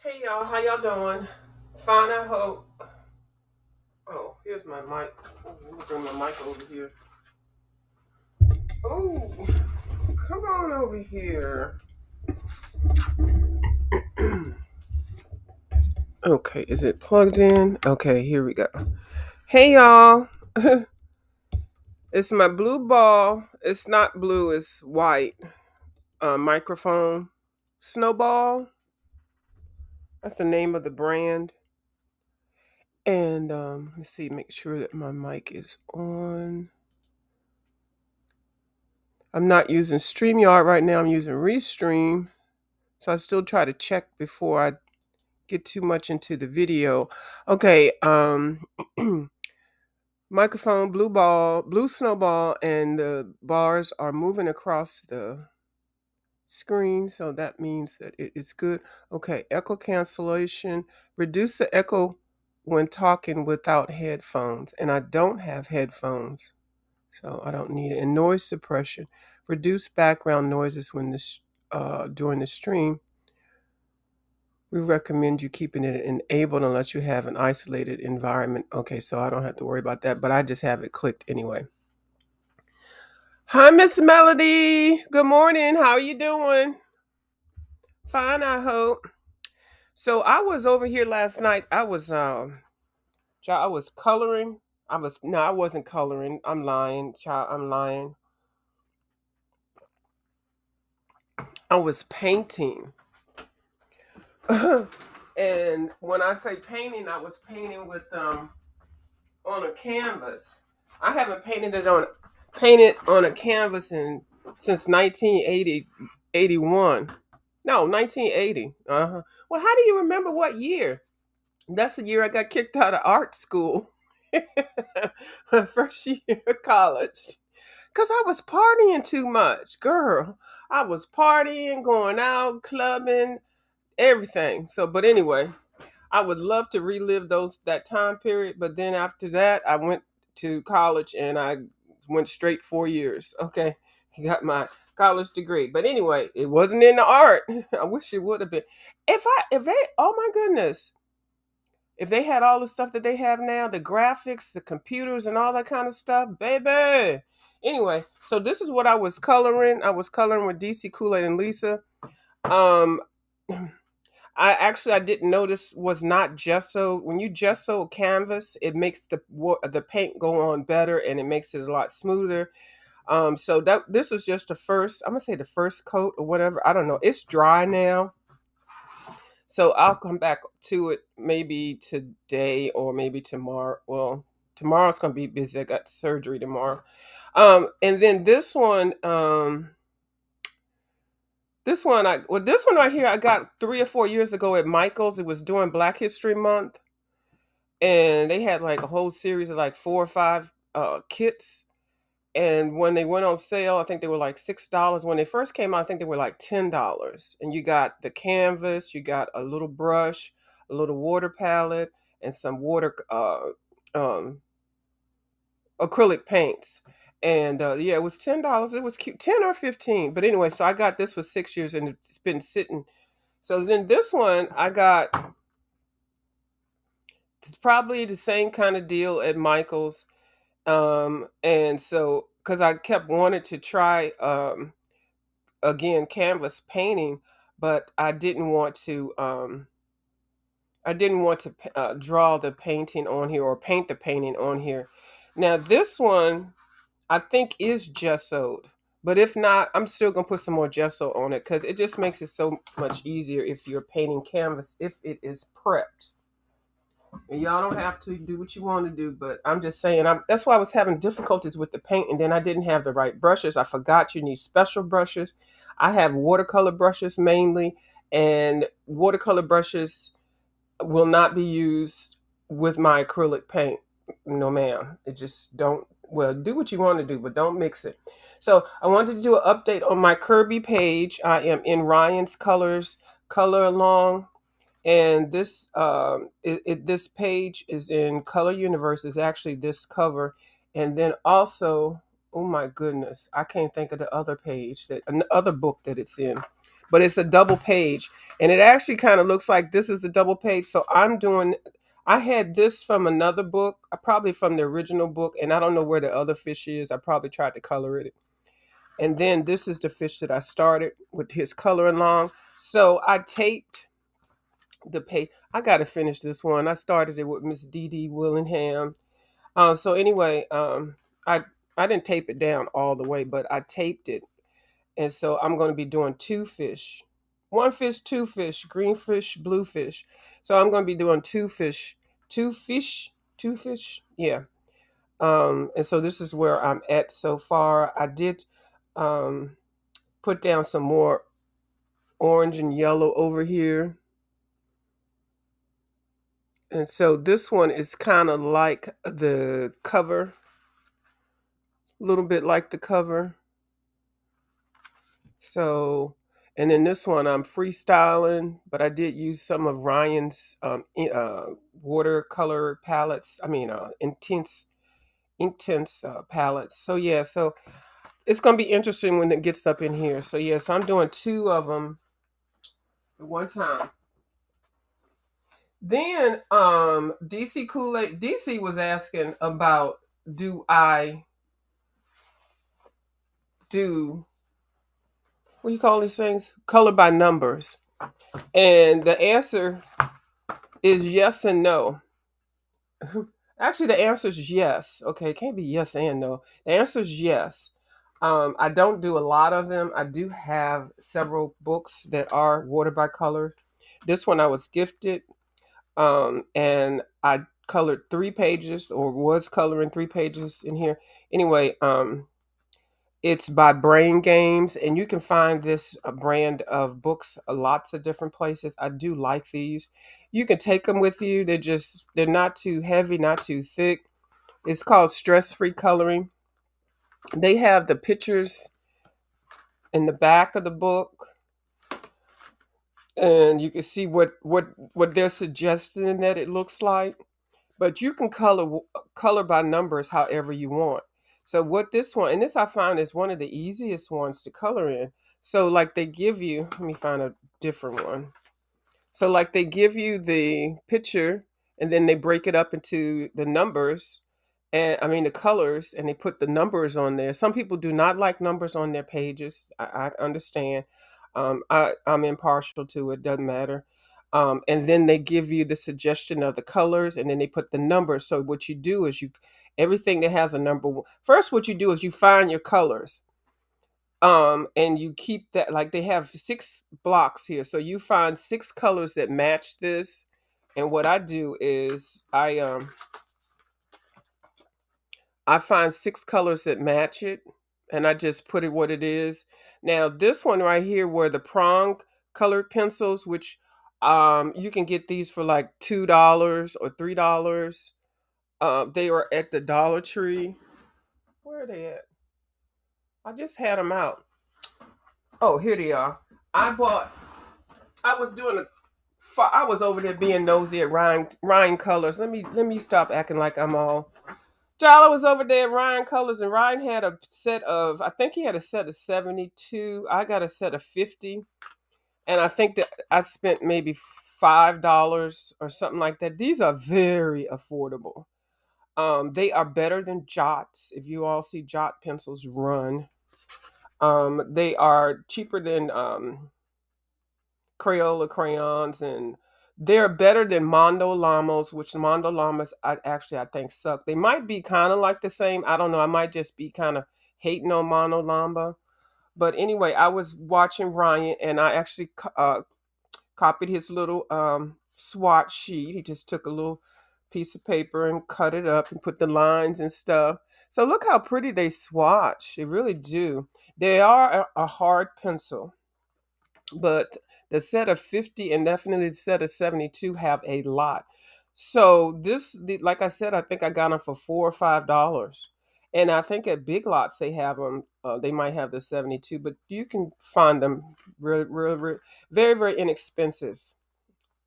Hey y'all, how y'all doing? Fine, I hope. Oh, here's my mic. Oh, let me bring my mic over here. Oh, come on over here. Okay, is it plugged in? Okay, here we go. Hey y'all. It's my blue ball. It's not blue, it's white. Microphone. Snowball. That's the name of the brand. And let's see, make sure that my mic is on. I'm not using StreamYard right now. I'm using Restream. So I still try to check before I get too much into the video. Okay, microphone, blue ball, blue snowball, and the bars are moving across the screen. So that means that it's good. Okay, echo cancellation. Reduce the echo when talking without headphones. And I don't have headphones, so I don't need it. And noise suppression. Reduce background noises when during the stream. We recommend you keeping it enabled unless you have an isolated environment. Okay, so I don't have to worry about that, but I just have it clicked anyway. Hi, Miss Melody. Good morning. How are you doing? Fine, I hope. So I was over here last night. I was coloring. I wasn't coloring. I'm lying, child. I'm lying. I was painting. And when I say painting, I was painting with on a canvas. I haven't painted on a canvas since 1980 81. No, 1980. Uh-huh. Well, how do you remember what year? That's the year I got kicked out of art school. My first year of college. Cause I was partying too much, girl. I was partying, going out, clubbing, everything. So, but anyway, I would love to relive that time period, but then after that, I went to college and I went straight 4 years. Okay, got my college degree. But anyway, it wasn't in the art. I wish it would have been. If they, oh my goodness, if they had all the stuff that they have now, the graphics, the computers, and all that kind of stuff, baby. Anyway, so this is what I was coloring. I was coloring with DC Kool-Aid and Lisa. Um, I didn't notice was not gesso. When you gesso canvas, it makes the paint go on better and it makes it a lot smoother. So that this was just the first. I'm gonna say the first coat or whatever. I don't know. It's dry now, so I'll come back to it maybe today or maybe tomorrow. Well, tomorrow's gonna be busy. I got surgery tomorrow. And then this one right here, I got 3 or 4 years ago at Michael's. It was during Black History Month, and they had like a whole series of like 4 or 5 kits. And when they went on sale, I think they were like $6. When they first came out, I think they were like $10. And you got the canvas, you got a little brush, a little water palette, and some um, acrylic paints. And yeah, it was $10. It was cute, 10 or 15. But anyway, so I got this for 6 years, and it's been sitting. So then this one I got. It's probably the same kind of deal at Michael's. And so because I kept wanting to try again canvas painting, but I didn't want to draw the painting on here or paint the painting on here. Now this one I think is gessoed, but if not, I'm still gonna put some more gesso on it because it just makes it so much easier if you're painting canvas if it is prepped. And y'all don't have to do what you want to do, but I'm just saying. That's why I was having difficulties with the paint, and then I didn't have the right brushes. I forgot you need special brushes. I have watercolor brushes mainly, and watercolor brushes will not be used with my acrylic paint. No, ma'am. It just don't. Well, do what you want to do, but don't mix it. So I wanted to do an update on my Kirby page. I am in Ryan's Colors Color Along, and this page is in Color Universe. Is actually this cover, and then also, oh my goodness, I can't think of the other page, that another book that it's in. but it's a double page, and it actually kind of looks like this is the double page. So I'm doing. I had this from another book, probably from the original book, and I don't know where the other fish is. I probably tried to color it, and then this is the fish that I started with his coloring along. So I taped the page. I got to finish this one. I started it with Miss Dee Dee Willingham. So anyway, I didn't tape it down all the way, but I taped it, and so I'm going to be doing two fish, one fish, two fish, green fish, blue fish. So I'm going to be doing two fish, two fish. Yeah. And so this is where I'm at so far. I did um, put down some more orange and yellow over here. And so this one is kind of like the cover, a little bit like the cover. So, and then this one I'm freestyling, but I did use some of Ryan's watercolor palettes. I mean, intense palettes. So yeah, so it's gonna be interesting when it gets up in here. So yes, I'm doing two of them at one time. Then DC Kool-Aid DC was asking about, do I do, what do you call these things? Color by numbers. And the answer is yes and no. Actually, the answer is yes. Okay, it can't be yes and no. The answer is yes. I don't do a lot of them. I do have several books that are water by color. This one I was gifted, and I colored 3 pages, or was coloring 3 pages in here. Anyway, it's by Brain Games, and you can find this brand of books lots of different places. I do like these. You can take them with you. They're not too heavy, not too thick. It's called Stress Free Coloring. They have the pictures in the back of the book, and you can see what they're suggesting that it looks like. But you can color by numbers however you want. So what this one, and this I find is one of the easiest ones to color in. So like they give you, let me find a different one. So like they give you the picture, and then they break it up into the numbers, and I mean the colors, and they put the numbers on there. Some people do not like numbers on their pages. I understand. I'm impartial to it. Doesn't matter. And then they give you the suggestion of the colors, and then they put the numbers. So what you do is everything that has a number. First, what you do is you find your colors, and you keep that, like they have 6 blocks here, so you find 6 colors that match this. And what I do is I find 6 colors that match it, and I just put it what it is. Now this one right here, where the prong colored pencils, which you can get these for like $2 or $3. They are at the Dollar Tree. Where are they at? I just had them out. Oh, here they are. I bought I was doing a. I was over there being nosy at Ryan Colors. Let me stop acting like I'm all. Jala was over there at Ryan Colors, and Ryan had a set of. I think he had a set of 72. I got a set of 50, and I think that I spent maybe $5 or something like that. These are very affordable. They are better than Jots. If you all see Jot pencils, run. They are cheaper than Crayola crayons, and they're better than Mondo Llamas, which Mondo Llamas I think suck. They might be kind of like the same. I don't know. I might just be kind of hating on Mondo Llama. But anyway, I was watching Ryan, and I actually copied his little swatch sheet. He just took a little piece of paper and cut it up and put the lines and stuff. So look how pretty they swatch. They really do. They are a hard pencil, but the set of 50 and definitely the set of 72 have a lot. So like I said, I think I got them for $4 or $5. And I think at Big Lots they have them. They might have the 72, but you can find them very, very inexpensive.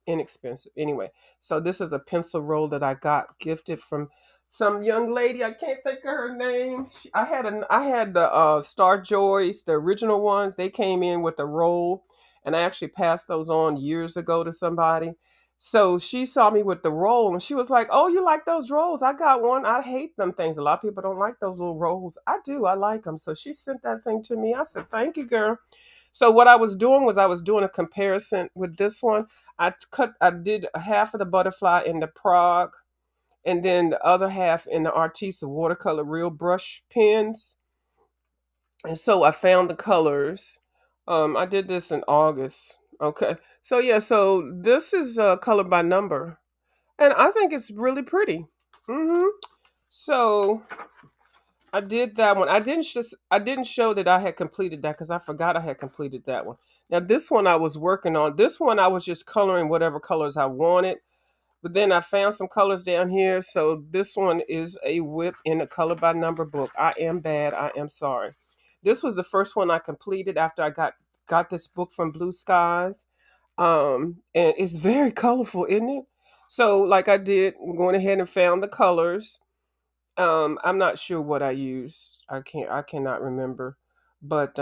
Inexpensive. Anyway, so this is a pencil roll that I got gifted from some young lady. I can't think of her name. I had the Star Joys, the original ones. They came in with a roll, and I actually passed those on years ago to somebody. So she saw me with the roll and she was like, "Oh, you like those rolls? I got one. I hate them things. A lot of people don't like those little rolls. I do. I like them." So she sent that thing to me. I said, "Thank you, girl." So what I was doing was I was doing a comparison with this one. I did half of the butterfly in the Prague and then the other half in the Artista watercolor real brush pens. And so I found the colors. I did this in August. Okay. So yeah, so this is color by number. And I think it's really pretty. So I did that one. I didn't show that I had completed that because I forgot I had completed that one. Now this one I was working on. This one I was just coloring whatever colors I wanted. But then I found some colors down here. So this one is a whip in a color by number book. I am bad. I am sorry. This was the first one I completed after I got this book from Blue Skies. And it's very colorful, isn't it? So like I did, going ahead and found the colors. I'm not sure what I used. I cannot remember. But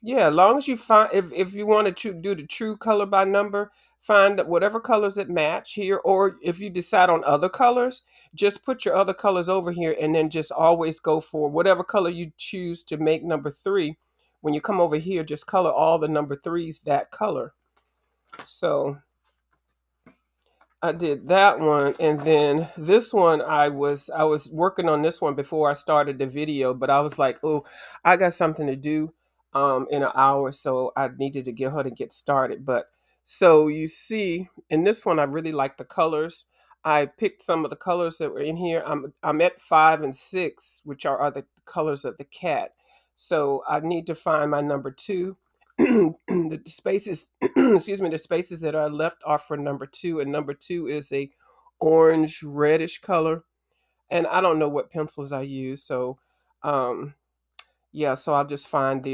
yeah, as long as you find if you want to do the true color by number, find whatever colors that match here, or if you decide on other colors, just put your other colors over here and then just always go for whatever color you choose to make number 3. When you come over here, just color all the number 3s that color. So I did that one, and then this one I was working on this one before I started the video, but I was like, oh, I got something to do in an hour, so I needed to get her to get started. But so you see, in this one I really like the colors. I picked some of the colors that were in here. I'm at 5 and 6, which are the colors of the cat. So I need to find my number 2. The spaces excuse me, the spaces that are left are for number 2, and number 2 is a orange reddish color, and I don't know what pencils I use. So yeah, so I'll just find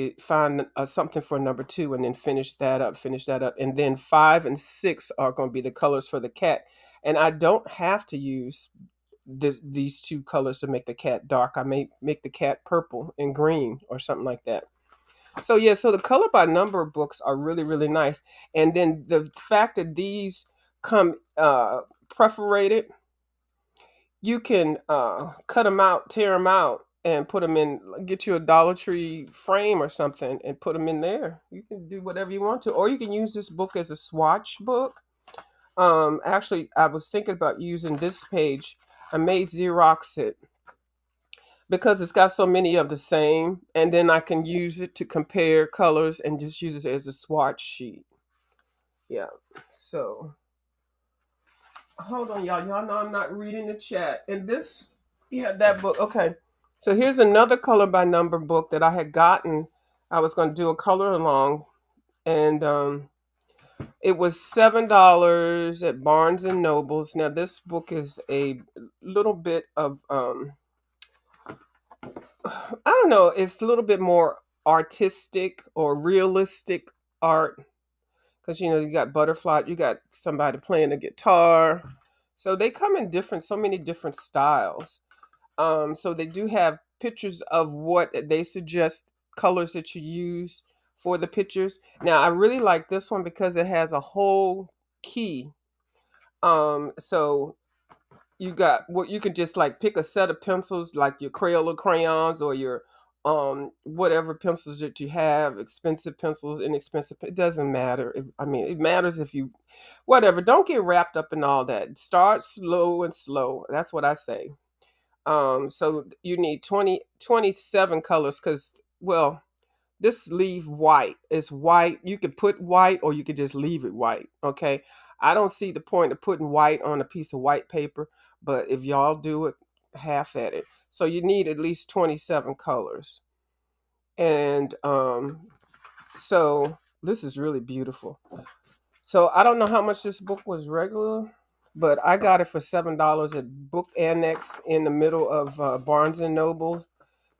something for number 2 and then finish that up, and then 5 and 6 are going to be the colors for the cat. And I don't have to use these 2 colors to make the cat dark. I may make the cat purple and green or something like that. So yeah, so the color by number books are really, really nice. And then the fact that these come perforated, you can cut them out, tear them out, and put them in. Get you a Dollar Tree frame or something, and put them in there. You can do whatever you want to, or you can use this book as a swatch book. Actually, I was thinking about using this page. I may Xerox it because it's got so many of the same, and then I can use it to compare colors and just use it as a swatch sheet. Yeah. So hold on, y'all know I'm not reading the chat. And this, yeah, that book. Okay. So here's another color by number book that I had gotten. I was going to do a color along, and it was $7 at Barnes and Nobles. Now this book is a little bit of I don't know, it's a little bit more artistic or realistic art, because you got butterfly, you got somebody playing a guitar. So they come in so many different styles. So they do have pictures of what they suggest colors that you use for the pictures. Now I really like this one because it has a whole key. So you got what you can just like pick a set of pencils, like your Crayola crayons or your whatever pencils that you have, expensive pencils, inexpensive. It doesn't matter. I mean, it matters if you whatever. Don't get wrapped up in all that. Start slow and slow. That's what I say. So you need 27 colors, because well, this leave white. It's white. You could put white or you could just leave it white. Okay. I don't see the point of putting white on a piece of white paper, but if y'all do it, half at it. So you need at least 27 colors. And so this is really beautiful. So I don't know how much this book was regular, but I got it for $7 at Book Annex in the middle of Barnes and Noble.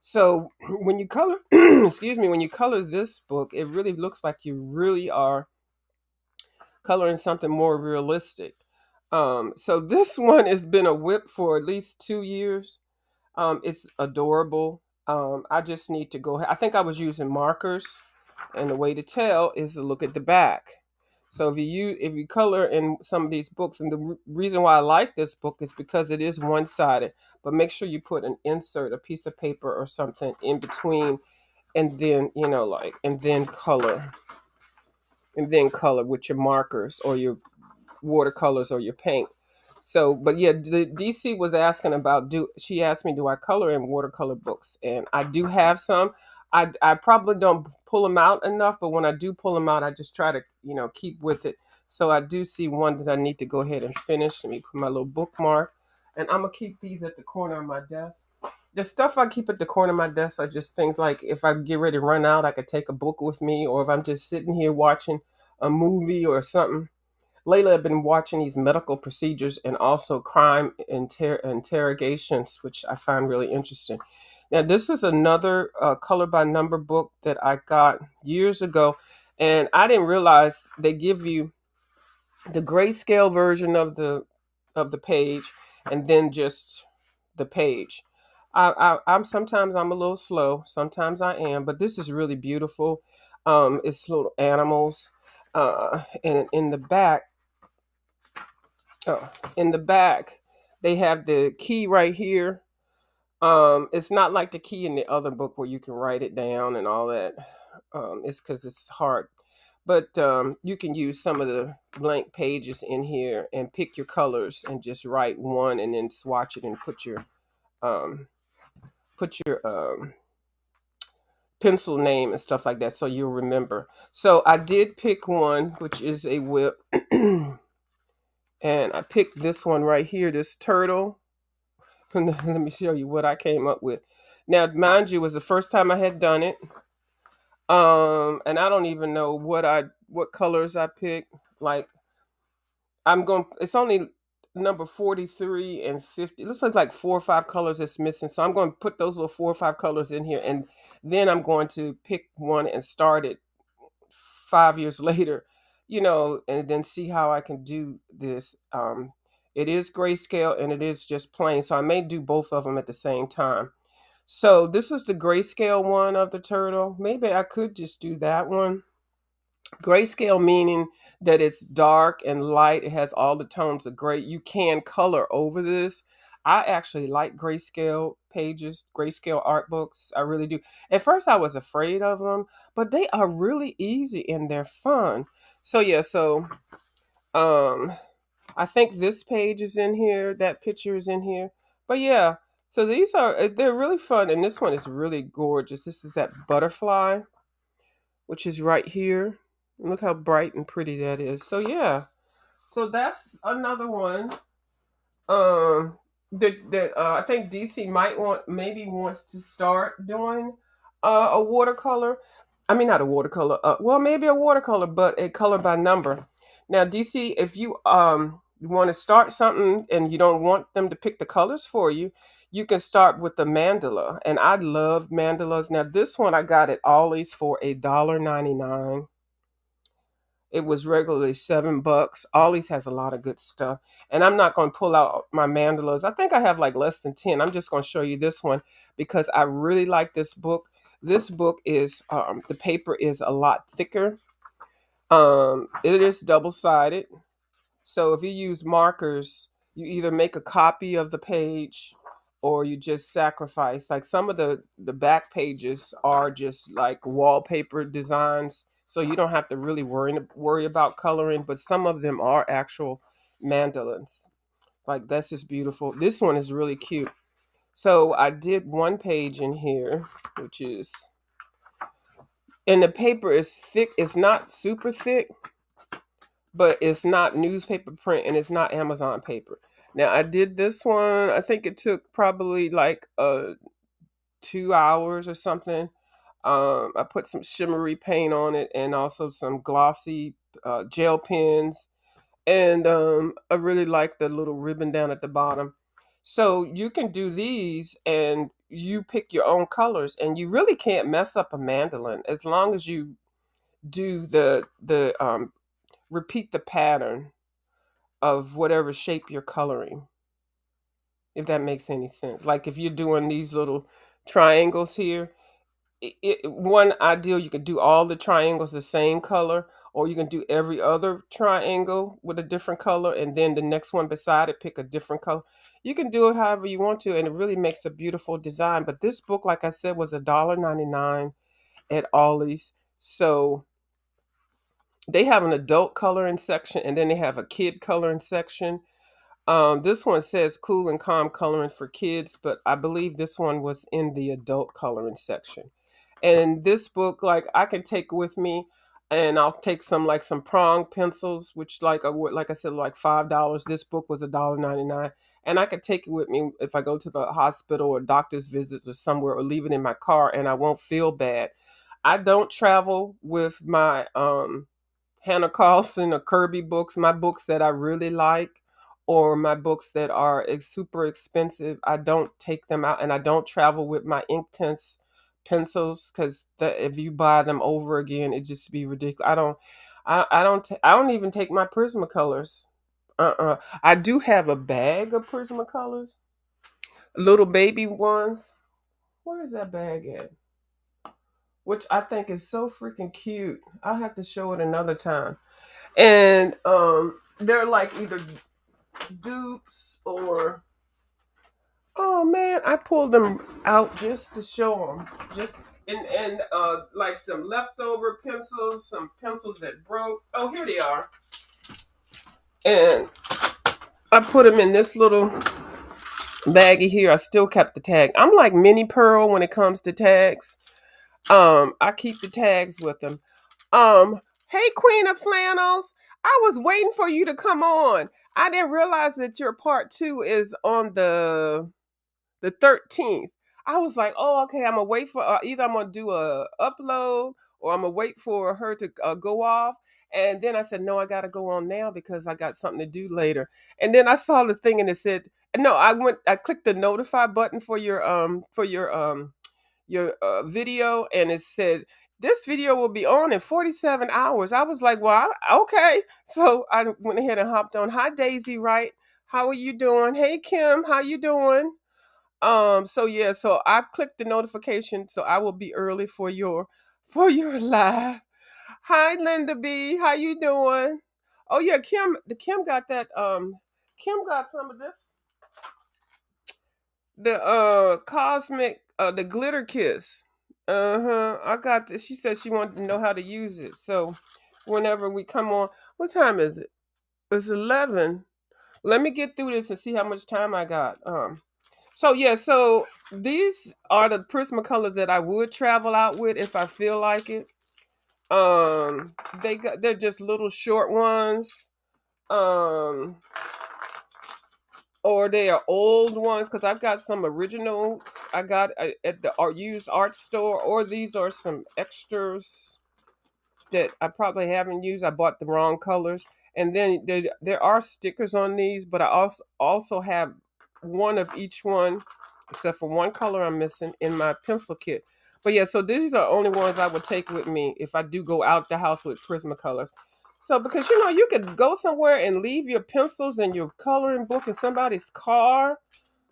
So when you color, excuse me, when you color this book, it really looks like you really are coloring something more realistic. So this one has been a whip for at least 2 years. It's adorable. I just need to go. I think I was using markers, And the way to tell is to look at the back. So if you color in some of these books, and the reason why I like this book is because it is one sided, but make sure you put an insert, a piece of paper or something in between, and then and then color with your markers or your watercolors or your paint. So, but yeah, the DC was asking about she asked me, do I color in watercolor books? And I do have some. I probably don't pull them out enough, but when I do pull them out, I just try to, keep with it. So I do see one that I need to go ahead and finish. Let me put my little bookmark. And I'm gonna keep these at the corner of my desk. The stuff I keep at the corner of my desk are just things like if I get ready to run out, I could take a book with me, or if I'm just sitting here watching a movie or something. Lately, I've been watching these medical procedures and also crime interrogations, which I find really interesting. Now, this is another color by number book that I got years ago, and I didn't realize they give you the grayscale version of the page, and then just the page. I'm sometimes I'm a little slow, sometimes I am, but this is really beautiful. It's little animals, and in the back. Oh, in the back, they have the key right here. It's not like the key in the other book where you can write it down and all that. It's because it's hard. But you can use some of the blank pages in here and pick your colors and just write one and then swatch it and um, put your pencil name and stuff like that so you'll remember. So I did pick one, which is a whip. And I picked this one right here, this turtle. Let me show you what I came up with. Now, mind you, it was the first time I had done it. And I don't even know what colors I picked. Like it's only number 43 and 50. It looks like 4 or 5 colors that's missing. So I'm going to put those little 4 or 5 colors in here, and then I'm going to pick one and start it 5 years later, and then see how I can do this. It is grayscale and it is just plain. So I may do both of them at the same time. So this is the grayscale one of the turtle. Maybe I could just do that one. Grayscale meaning that it's dark and light. It has all the tones of gray. You can color over this. I actually like grayscale pages, grayscale art books. I really do. At first, I was afraid of them, but they are really easy and they're fun. So yeah, um, I think this page is in here. That picture is in here. But yeah, so they're really fun, and this one is really gorgeous. This is that butterfly, which is right here. Look how bright and pretty that is. So yeah, so that's another one. Um, that I think DC might maybe wants to start doing a watercolor. I mean, not a watercolor. Well, maybe a watercolor, but a color by number. Now, DC, if you want to start something and you don't want them to pick the colors for you, you can start with the mandala. And I love mandalas. Now, this one I got at Ollie's for $1.99. It was regularly $7. Ollie's has a lot of good stuff. And I'm not going to pull out my mandalas. I think I have like less than 10. I'm just going to show you this one because I really like this book. This book is, the paper is a lot thicker. It is double sided. So if you use markers, you either make a copy of the page or you just sacrifice. Like some of the back pages are just like wallpaper designs, so you don't have to really worry about coloring. But some of them are actual mandolins. Like that's just beautiful. This one is really cute. So I did one page in here, which is, and the paper is thick. It's not super thick, but it's not newspaper print and it's not Amazon paper. Now I did this one. I think it took probably like 2 hours or something. I put some shimmery paint on it and also some glossy gel pens, and I really like the little ribbon down at the bottom. So you can do these and you pick your own colors, and you really can't mess up a mandolin as long as you do the repeat the pattern of whatever shape you're coloring, if that makes any sense. Like if you're doing these little triangles here, one ideal, you could do all the triangles the same color, or you can do every other triangle with a different color, and then the next one beside it, pick a different color. You can do it however you want to, and it really makes a beautiful design. But this book, like I said, was $1.99 at Ollie's. So they have an adult coloring section, and then they have a kid coloring section. This one says cool and calm coloring for kids, but I believe this one was in the adult coloring section. And this book, like I can take with me, and I'll take some prong pencils, which like I said, like $5. This book was $1.99, and I could take it with me if I go to the hospital or doctor's visits or somewhere, or leave it in my car, and I won't feel bad. I don't travel with my Hannah Carlson or Kirby books, my books that I really like, or my books that are super expensive. I don't take them out, and I don't travel with my Inktense pencils, because if you buy them over again, it just be ridiculous. I don't even take my Prismacolors. I do have a bag of Prismacolors, little baby ones. Where is that bag at? Which I think is so freaking cute. I'll have to show it another time. And they're like either dupes or, oh man, I pulled them out just to show them. Just and like some leftover pencils, some pencils that broke. Oh, here they are. And I put them in this little baggie here. I still kept the tag. I'm like mini Pearl when it comes to tags. I keep the tags with them. Hey, Queen of Flannels, I was waiting for you to come on. I didn't realize that your part two is on the 13th. I was like, oh, okay. I'm gonna wait for either I'm gonna do a upload, or I'm gonna wait for her to go off. And then I said, no, I gotta go on now because I got something to do later. And then I saw the thing and it said, no, I clicked the notify button for your video, and it said this video will be on in 47 hours. I was like, well, okay. So I went ahead and hopped on. Hi, Daisy, right? How are you doing? Hey, Kim, how you doing? So yeah, so I clicked the notification, so I will be early for your live. Hi, Linda B, how you doing? Oh yeah, Kim got that. Kim got some of this, the cosmic, the glitter kiss. I got this. She said she wanted to know how to use it. So whenever we come on, what time is it? It's 11. Let me get through this and see how much time I got. So yeah, so these are the Prismacolors that I would travel out with if I feel like it. They're just little short ones. Um, or they are old ones, because I've got some originals I got at the used art store, or these are some extras that I probably haven't used. I bought the wrong colors, and then there are stickers on these, but I also have one of each one, except for one color I'm missing in my pencil kit. But yeah, so these are only ones I would take with me if I do go out the house with Prismacolors. So because you could go somewhere and leave your pencils and your coloring book in somebody's car.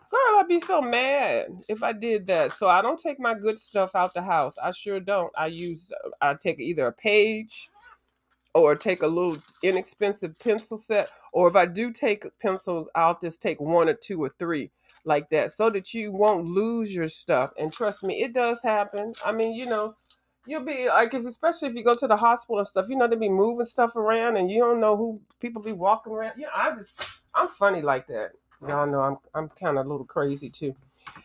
Girl, I'd be so mad if I did that. So I don't take my good stuff out the house. I sure don't. I take either a page, or take a little inexpensive pencil set. Or if I do take pencils, I'll just take one or two or three like that, so that you won't lose your stuff. And trust me, it does happen. I mean, you'll be like, especially if you go to the hospital and stuff, they be moving stuff around, and you don't know who people be walking around. Yeah, I'm funny like that. Y'all know I'm kind of a little crazy too.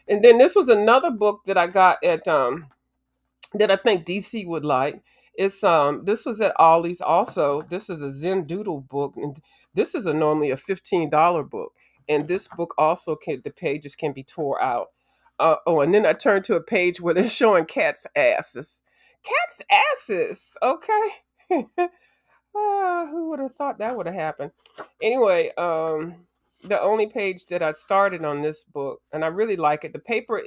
And then this was another book that I got at that I think DC would like. It's this was at Ollie's also. This is a Zen Doodle book, and this is normally a $15 book. And this book also the pages can be tore out. And then I turned to a page where they're showing cats' asses. Cats' asses. Okay. Who would have thought that would have happened? Anyway, the only page that I started on this book, and I really like it. The paper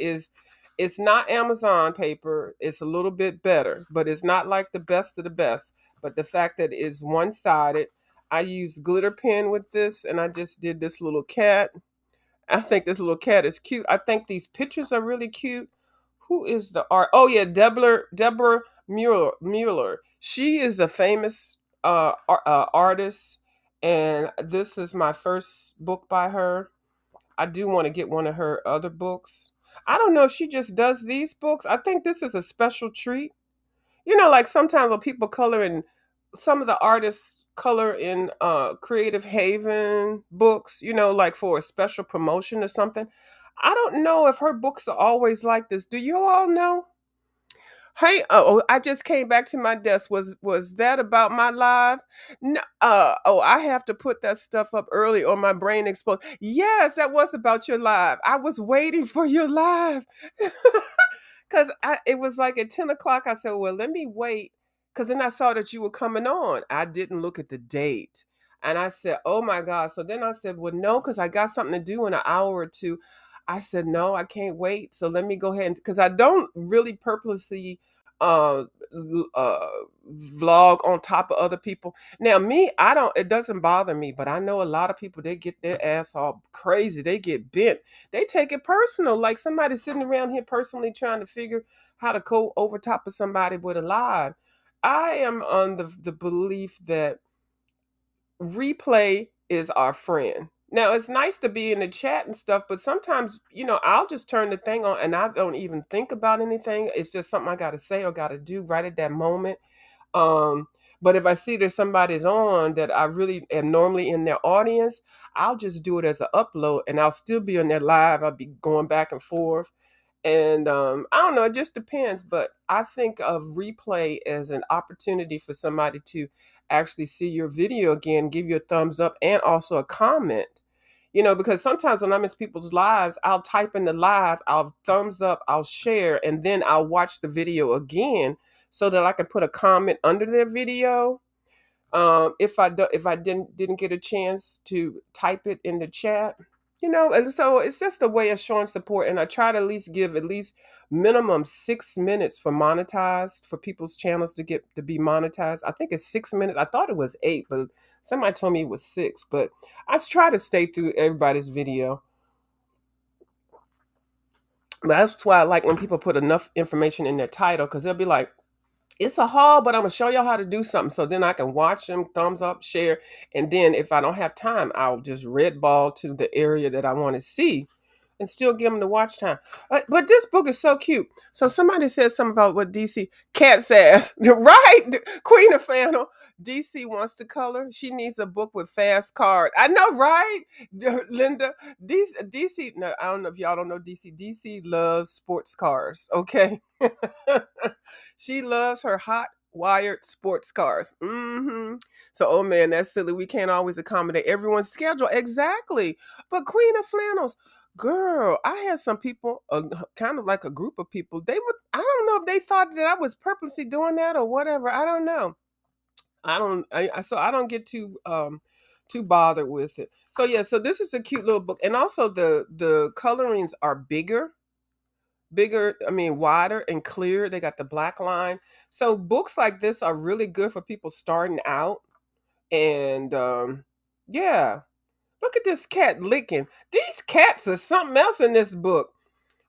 it's not Amazon paper. It's a little bit better, but it's not like the best of the best. But the fact that it is one-sided, I used glitter pen with this, and I just did this little cat. I think this little cat is cute. I think these pictures are really cute. who is the art? Oh yeah, Deborah Mueller. She is a famous artist, and this is my first book by her. I do want to get one of her other books. I don't know if she just does these books. I think this is a special treat. Like sometimes when people color in, some of the artists color in Creative Haven books, like for a special promotion or something. I don't know if her books are always like this. Do you all know? Hey, I just came back to my desk. Was that about my live? No, I have to put that stuff up early or my brain explodes. Yes, that was about your live. I was waiting for your live. Because it was like at 10 o'clock. I said, well, let me wait. Because then I saw that you were coming on. I didn't look at the date. And I said, oh my God. So then I said, well, no, because I got something to do in an hour or two. I said, no, I can't wait. So let me go ahead, because I don't really purposely uh, uh, vlog on top of other people. Now, me, I don't, it doesn't bother me, but I know a lot of people, they get their ass all crazy. They get bent. They take it personal. Like somebody sitting around here personally trying to figure how to go over top of somebody with a lie. I am on the belief that replay is our friend. Now, it's nice to be in the chat and stuff, but sometimes, I'll just turn the thing on and I don't even think about anything. It's just something I got to say or got to do right at that moment. Um, but if I see there's somebody's on that I really am normally in their audience, I'll just do it as an upload and I'll still be on their live. I'll be going back and forth. And I don't know, it just depends. But I think of replay as an opportunity for somebody to actually see your video again, give you a thumbs up and also a comment. Because sometimes when I'm in people's lives, I'll type in the live, I'll thumbs up, I'll share, and then I'll watch the video again so that I can put a comment under their video. If I didn't get a chance to type it in the chat, and so it's just a way of showing support. And I try to at least give at least minimum 6 minutes for people's channels to be monetized. I think it's 6 minutes. I thought it was 8, but somebody told me it was 6. But I try to stay through everybody's video. But that's why I like when people put enough information in their title, because they'll be like, it's a haul, but I'm gonna show y'all how to do something. So then I can watch them, thumbs up, share, and then if I don't have time, I'll just red ball to the area that I want to see, and still give them the watch time. But this book is so cute. So somebody said something about what DC Cat says, right? Queen of Flannel. DC wants to color. She needs a book with fast card. I know, right, Linda? DC. No, I don't know if y'all don't know DC. DC loves sports cars. Okay. She loves her hot wired sports cars. So, oh man, that's silly. We can't always accommodate everyone's schedule. Exactly. But Queen of Flannels, girl, I had some people, kind of like a group of people. I don't know if they thought that I was purposely doing that or whatever. I don't know. So I don't get too bothered with it. So yeah, so this is a cute little book, and also the colorings are bigger, I mean wider and clear. They got the black line. So books like this are really good for people starting out. And yeah, look at this cat licking. These cats are something else in this book.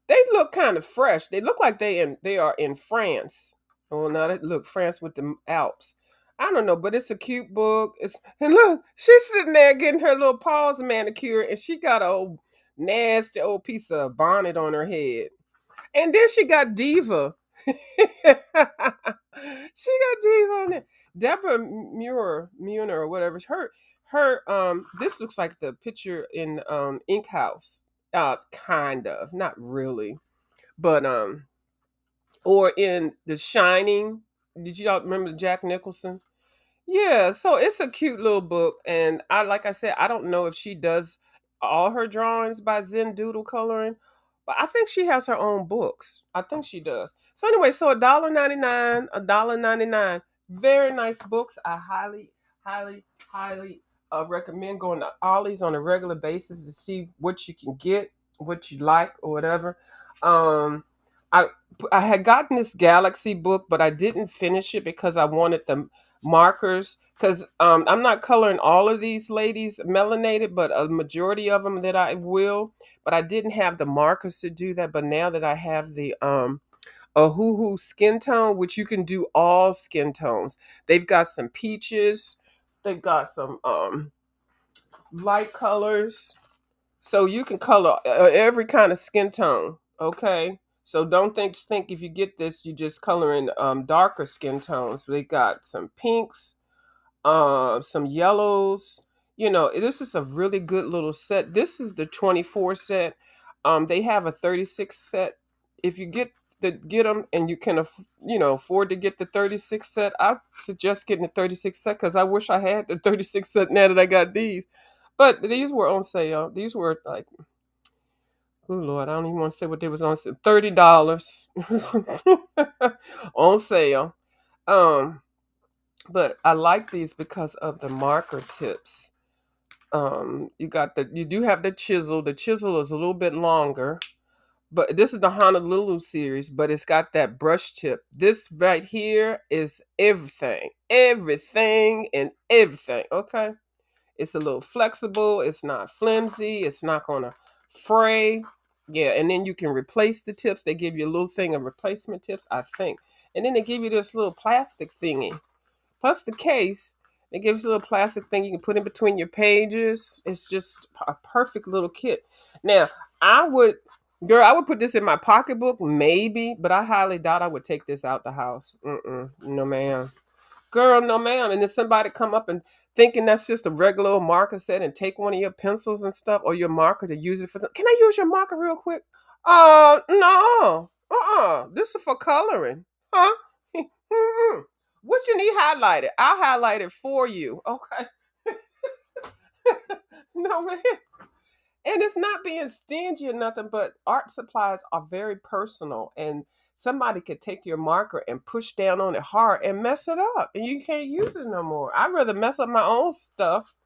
They look kind of fresh. They look like they are in France. Oh, now they look France with the Alps. I don't know, but it's a cute book. And look, she's sitting there getting her little paws manicured, and she got a old nasty old piece of bonnet on her head. And then she got Diva. She got Diva on it. Deborah Muir or whatever. This looks like the picture in Ink House. Kind of, not really. But or in The Shining. Did you all remember Jack Nicholson? Yeah, so it's a cute little book, and like I said, I don't know if she does all her drawings by Zen Doodle Coloring, but I think she has her own books. I think she does. So anyway, so $1.99, $1.99, very nice books. I highly, highly, highly recommend going to Ollie's on a regular basis to see what you can get, what you like, or whatever. Um, I I had gotten this Galaxy book, but I didn't finish it because I wanted the markers, because I'm not coloring all of these ladies melanated, but a majority of them that I will. But I didn't have the markers to do that. But now that I have a hoo skin tone, which you can do all skin tones. They've got some peaches, they've got some light colors, so you can color every kind of skin tone. Okay, so don't think if you get this, you just coloring darker skin tones. They got some pinks, some yellows. You know, this is a really good little set. This is the 24 set. They have a 36 set. If you get them and you can afford to get the 36 set, I suggest getting the 36 set because I wish I had the 36 set now that I got these. But these were on sale. These were like, oh Lord, I don't even want to say what they was on sale. $30 on sale. Um, but I like these because of the marker tips. You do have the chisel. The chisel is a little bit longer, but this is the Honolulu series, but it's got that brush tip. This right here is everything, everything, and everything. Okay, it's a little flexible. It's not flimsy. It's not gonna fray. Yeah, and then you can replace the tips. They give you a little thing of replacement tips, I think, and then they give you this little plastic thingy. Plus the case, it gives you a little plastic thing you can put in between your pages. It's just a perfect little kit. Now, I would, girl, I would put this in my pocketbook, maybe, but I highly doubt I would take this out the house. No, ma'am. Girl, no, ma'am. And if somebody come up and thinking that's just a regular old marker set and take one of your pencils and stuff or your marker to use it for something. Can I use your marker real quick? No. This is for coloring. Huh? What you need highlighted? I'll highlight it for you. Okay. No, man. And it's not being stingy or nothing, but art supplies are very personal. And somebody could take your marker and push down on it hard and mess it up. And you can't use it no more. I'd rather mess up my own stuff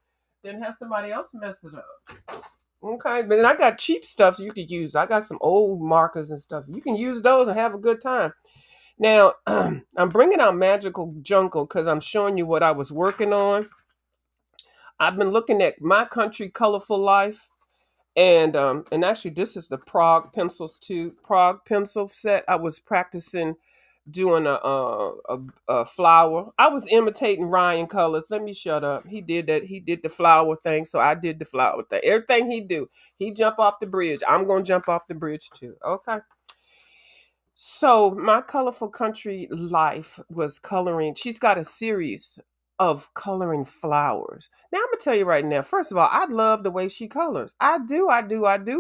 than have somebody else mess it up. Okay. But then I got cheap stuff you could use. I got some old markers and stuff. You can use those and have a good time. Now, I'm bringing out Magical Jungle because I'm showing you what I was working on. I've been looking at My Country Colorful Life, and actually this is the Prague pencils too. Prague pencil set. I was practicing doing a flower. I was imitating Ryan Colors. Let me shut up. He did that. He did the flower thing, so I did the flower thing. Everything he do, he jump off the bridge. I'm gonna jump off the bridge too. Okay. So my colorful country life was coloring. She's got a series of coloring flowers. Now I'm gonna tell you right now. First of all, I love the way she colors. I do.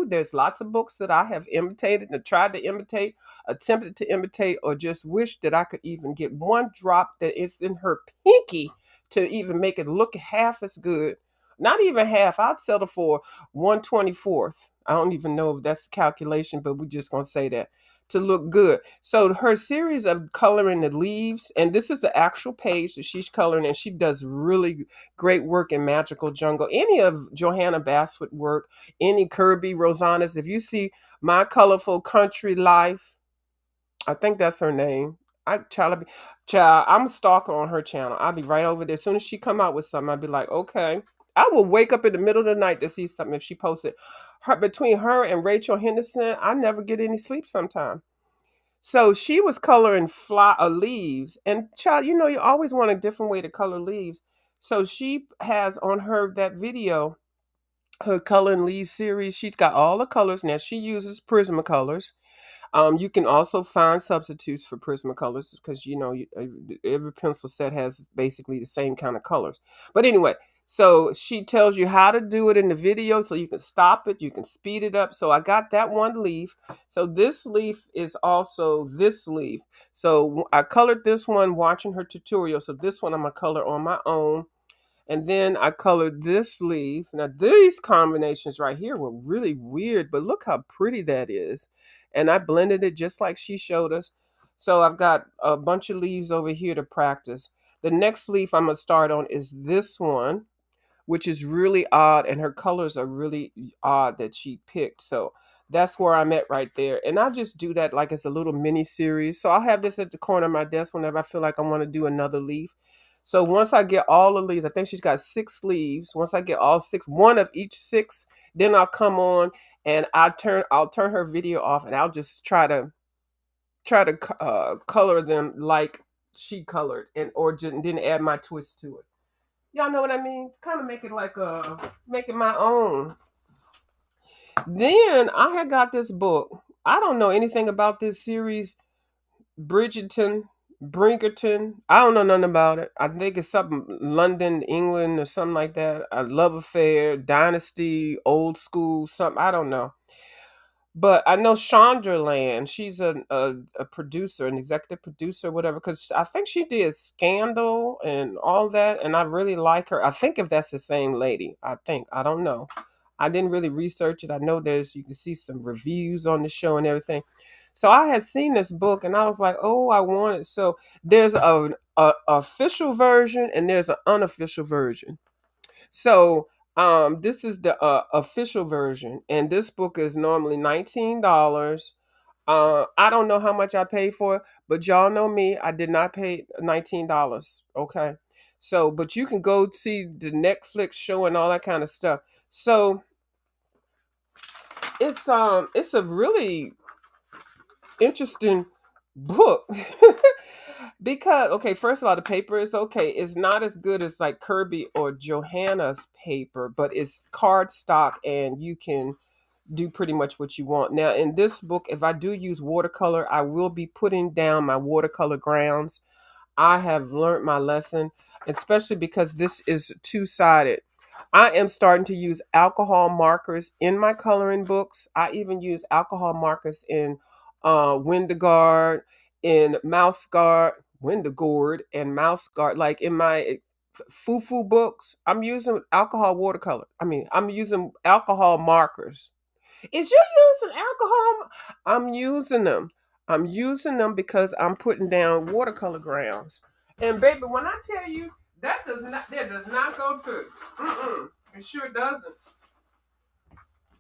There's lots of books that I have imitated and tried to imitate, attempted to imitate, or just wish that I could even get one drop that is in her pinky to even make it look half as good. Not even half. I'd settle for 1/24th. I don't even know if that's the calculation, but we're just gonna say that to look good. So her series of coloring the leaves, and this is the actual page that she's coloring, and she does really great work in Magical Jungle. Any of Johanna Basswood work, any Kirby Rosanna's, if you see My Colorful Country Life, I think that's her name. I'm a stalker on her channel. I'll be right over there. As soon as she come out with something, I'll be like, okay. I will wake up in the middle of the night to see something if she posted. Between her and Rachel Henderson, I never get any sleep sometimes. So she was coloring leaves, and child, you always want a different way to color leaves. So she has on her that video, her coloring leaves series. She's got all the colors now. She uses Prismacolors. You can also find substitutes for Prismacolors because every pencil set has basically the same kind of colors. But anyway, so she tells you how to do it in the video, so you can stop it, you can speed it up. So I got that one leaf. So this leaf is also this leaf. So I colored this one watching her tutorial. So this one I'm gonna color on my own. And then I colored this leaf. Now these combinations right here were really weird, but look how pretty that is. And I blended it just like she showed us. So I've got a bunch of leaves over here to practice. The next leaf I'm going to start on is this one, which is really odd, and her colors are really odd that she picked. So that's where I'm at right there. And I just do that like it's a little mini series. So I'll have this at the corner of my desk whenever I feel like I want to do another leaf. So once I get all the leaves, I think she's got 6 leaves. Once I get all 6, one of each 6, then I'll come on and I'll turn her video off, and I'll just try to try to color them like she colored, and or didn't add my twist to it. Y'all know what I mean? Kind of make it like make it my own. Then I had got this book. I don't know anything about this series, Bridgerton, Brinkerton. I don't know nothing about it. I think it's something London, England, or something like that. A love affair, dynasty, old school, something. I don't know. But I know Chandra Land. She's a producer, an executive producer, whatever. Because I think she did Scandal and all that, and I really like her. I think if that's the same lady, I think I don't know. I didn't really research it. I know there's you can see some reviews on the show and everything. So I had seen this book, and I was like, oh, I want it. So there's a official version and there's an unofficial version. So this is the official version, and this book is normally $19. I don't know how much I paid for it, but y'all know me. I did not pay $19. Okay, so but you can go see the Netflix show and all that kind of stuff. So it's a really interesting book. Because okay, first of all, the paper is okay. It's not as good as like Kirby or Johanna's paper, but it's cardstock and you can do pretty much what you want. Now in this book, if I do use watercolor, I will be putting down my watercolor grounds. I have learned my lesson, especially because this is two-sided. I am starting to use alcohol markers in my coloring books. I even use alcohol markers in Wendigard, in Mouse Guard, Wendigard, and Mouse Guard. Like in my Fufu books, I'm using alcohol watercolor. I mean, I'm using alcohol markers. Is you using alcohol? I'm using them. I'm using them because I'm putting down watercolor grounds. And baby, when I tell you that does not go through. It sure doesn't.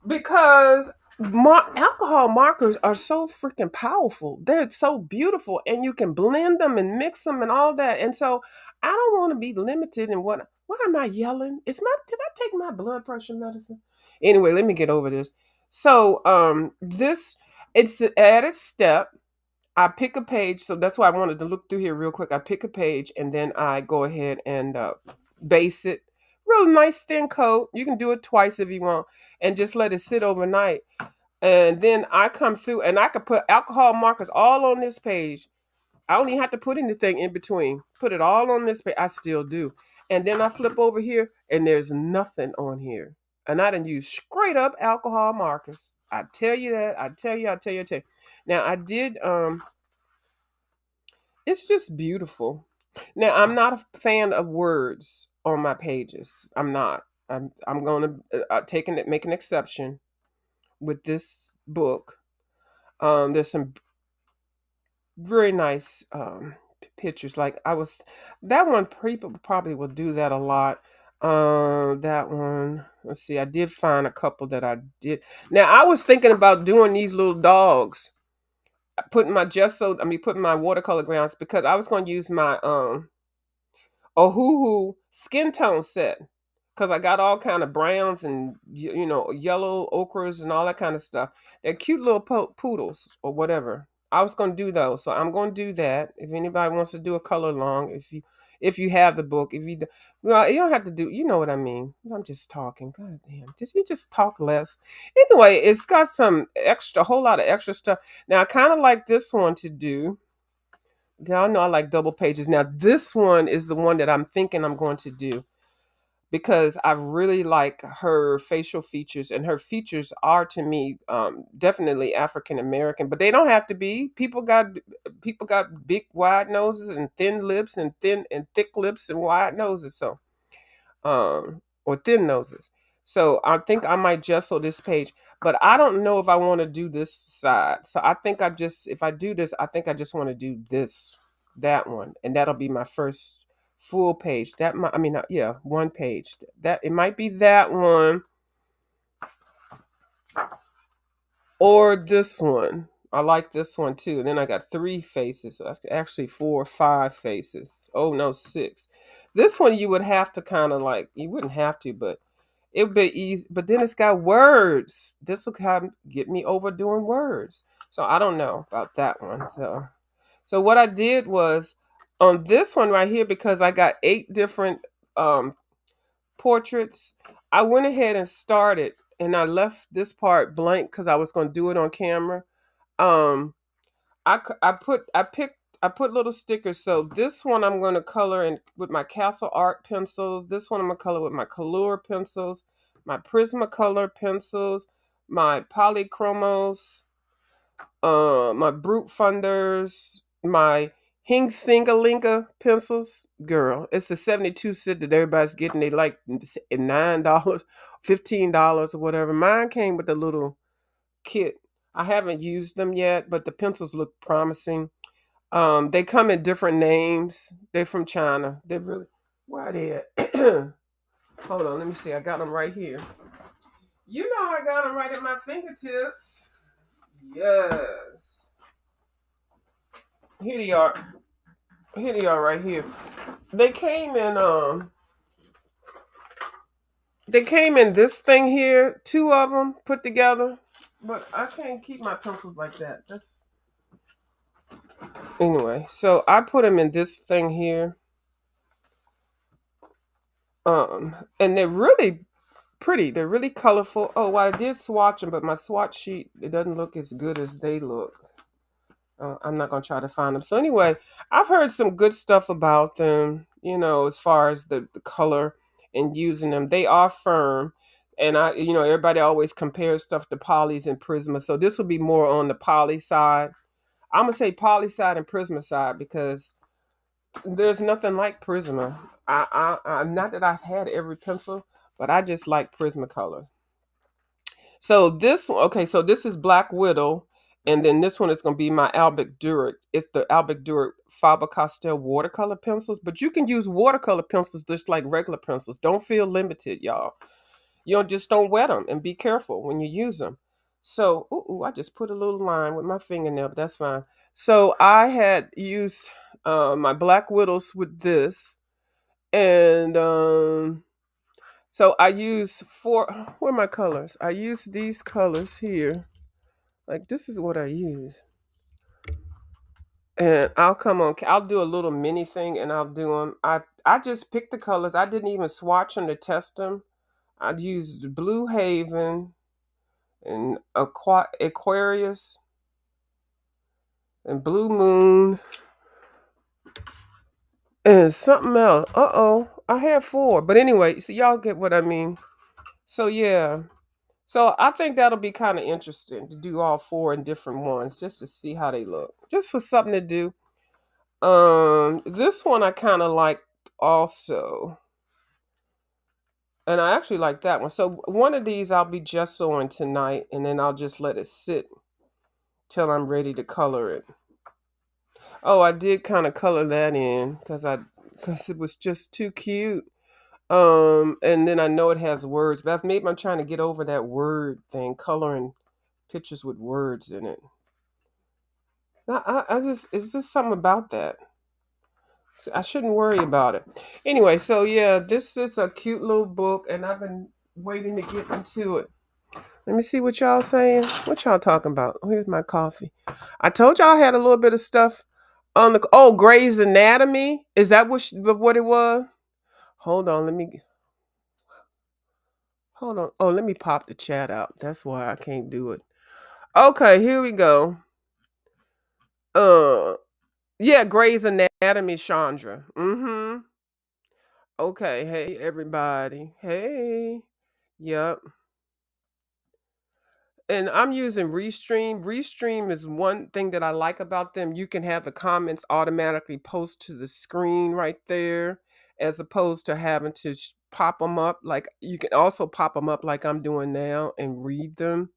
Because alcohol markers are so freaking powerful. They're so beautiful, and you can blend them and mix them and all that. And so I don't want to be limited in what. Why am I yelling? Did I take my blood pressure medicine? Anyway, let me get over this. So this it's at a step. I pick a page, so that's why I wanted to look through here real quick. I pick a page and then I go ahead and base it. Real nice thin coat. You can do it twice if you want, and just let it sit overnight. And then I come through and I can put alcohol markers all on this page. I don't even have to put anything in between. Put it all on this page. I still do. And then I flip over here and there's nothing on here. And I didn't use straight up alcohol markers. I tell you that. I tell you. Now I did it's just beautiful. Now I'm not a fan of words on my pages. I'm not. I'm going to make an exception with this book. There's some very nice pictures. Like I was, that one people probably will do that a lot. That one. Let's see. I did find a couple that I did. Now I was thinking about doing these little dogs, putting my watercolor grounds because I was going to use my Ohuhu skin tone set because I got all kind of browns and yellow ochres and all that kind of stuff. They're cute little poodles or whatever. I was going to do those, so I'm going to do that. If anybody wants to do a color along, if you have the book, if you do, well, you don't have to do. You know what I mean? I'm just talking. God damn, just talk less. Anyway, it's got some extra, whole lot of extra stuff. Now I kind of like this one to do. Y'all know I like double pages. Now this one is the one that I'm thinking I'm going to do because I really like her facial features, and her features are to me definitely African American, but they don't have to be. People got big wide noses and thin lips and thin and thick lips and wide noses. So or thin noses. So I think I might gesso this page, but I don't know if I want to do this side. So I think if I do this, I think I just want to do that one, and that'll be my first full page. Yeah, one page. That it might be that one or this one. I like this one too. And then I got 3 faces. So that's actually 4 or 5 faces. Oh no, 6. This one you would have to kind of like, you wouldn't have to, but it would be easy. But then it's got words. This will kind of get me over doing words. So I don't know about that one. So what I did was on this one right here, because I got 8 different um portraits, I went ahead and started, and I left this part blank because I was going to do it on camera. Um, I put little stickers. So this one I'm going to color in with my Castle Art pencils. This one I'm going to color with my Color pencils, my Prismacolor pencils, my Polychromos, my Brute Funders, my Hing Singalinga pencils. Girl, it's the 72 cent that everybody's getting. They like $9, $15 or whatever. Mine came with a little kit. I haven't used them yet, but the pencils look promising. They come in different names. They're from China. They're really, why they at? Hold on, let me see. I got them right here. You know I got them right at my fingertips. Yes. Here they are. Here they are right here. They came in they came in this thing here, 2 of them put together. But I can't keep my pencils like that. That's anyway. So I put them in this thing here. And they're really pretty. They're really colorful. Oh, well, I did swatch them, but my swatch sheet, it doesn't look as good as they look. I'm not gonna try to find them. So anyway, I've heard some good stuff about them. As far as the color and using them, they are firm. And everybody always compares stuff to polys and Prisma. So this will be more on the poly side. I'm gonna say poly side and Prisma side because there's nothing like Prisma. Not that I've had every pencil, but I just like Prismacolor. So this one, okay, so this is Black Widow, and then this one is going to be my Albic Duret. It's the Albic Duret Faber-Castell watercolor pencils, but you can use watercolor pencils just like regular pencils. Don't feel limited, y'all. Don't wet them, and be careful when you use them. So, I just put a little line with my fingernail, but that's fine. So I had used my Black Widows with this, and so I use where are my colors? I use these colors here. Like this is what I use. And I'll do a little mini thing and I'll do them. I just picked the colors. I didn't even swatch them to test them. I used Blue Haven and Aquarius and Blue Moon and something else. I had 4. But anyway, so y'all get what I mean. So yeah. So I think that'll be kind of interesting to do all 4 in different ones just to see how they look. Just for something to do. This one I kind of like also. And I actually like that one. So one of these I'll be gessoing tonight and then I'll just let it sit till I'm ready to color it. Oh, I did kind of color that in because it was just too cute. And then I know it has words, but maybe I'm trying to get over that word thing, coloring pictures with words in it. I just it's just something about that. I shouldn't worry about it. Anyway, so yeah, this is a cute little book, and I've been waiting to get into it. Let me see what y'all saying. What y'all talking about? Oh, here's my coffee. I told y'all I had a little bit of stuff on the. Oh, Grey's Anatomy. Is that what it was? Hold on, let me. Hold on. Oh, let me pop the chat out. That's why I can't do it. Okay, here we go. Uh, yeah, Grey's Anatomy, Chandra. Mm-hmm. Okay, hey everybody. Hey. Yep. And I'm using Restream. Restream is one thing that I like about them. You can have the comments automatically post to the screen right there, as opposed to having to pop them up. Like you can also pop them up like I'm doing now and read them.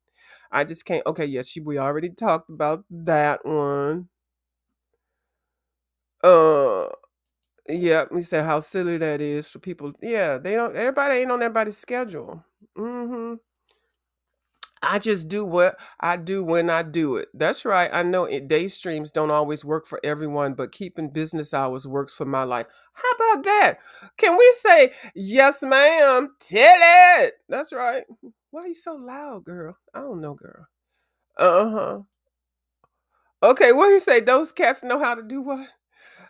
I just can't. Okay, yes, we already talked about that one. Uh, yeah, we said how silly that is for people. Yeah, they don't. Everybody ain't on everybody's schedule. Mm-hmm. I just do what I do when I do it. That's right. I know day streams don't always work for everyone, but keeping business hours works for my life. How about that? Can we say, yes, ma'am? Tell it. That's right. Why are you so loud, girl? I don't know, girl. Uh huh. Okay, what he say? Those cats know how to do what?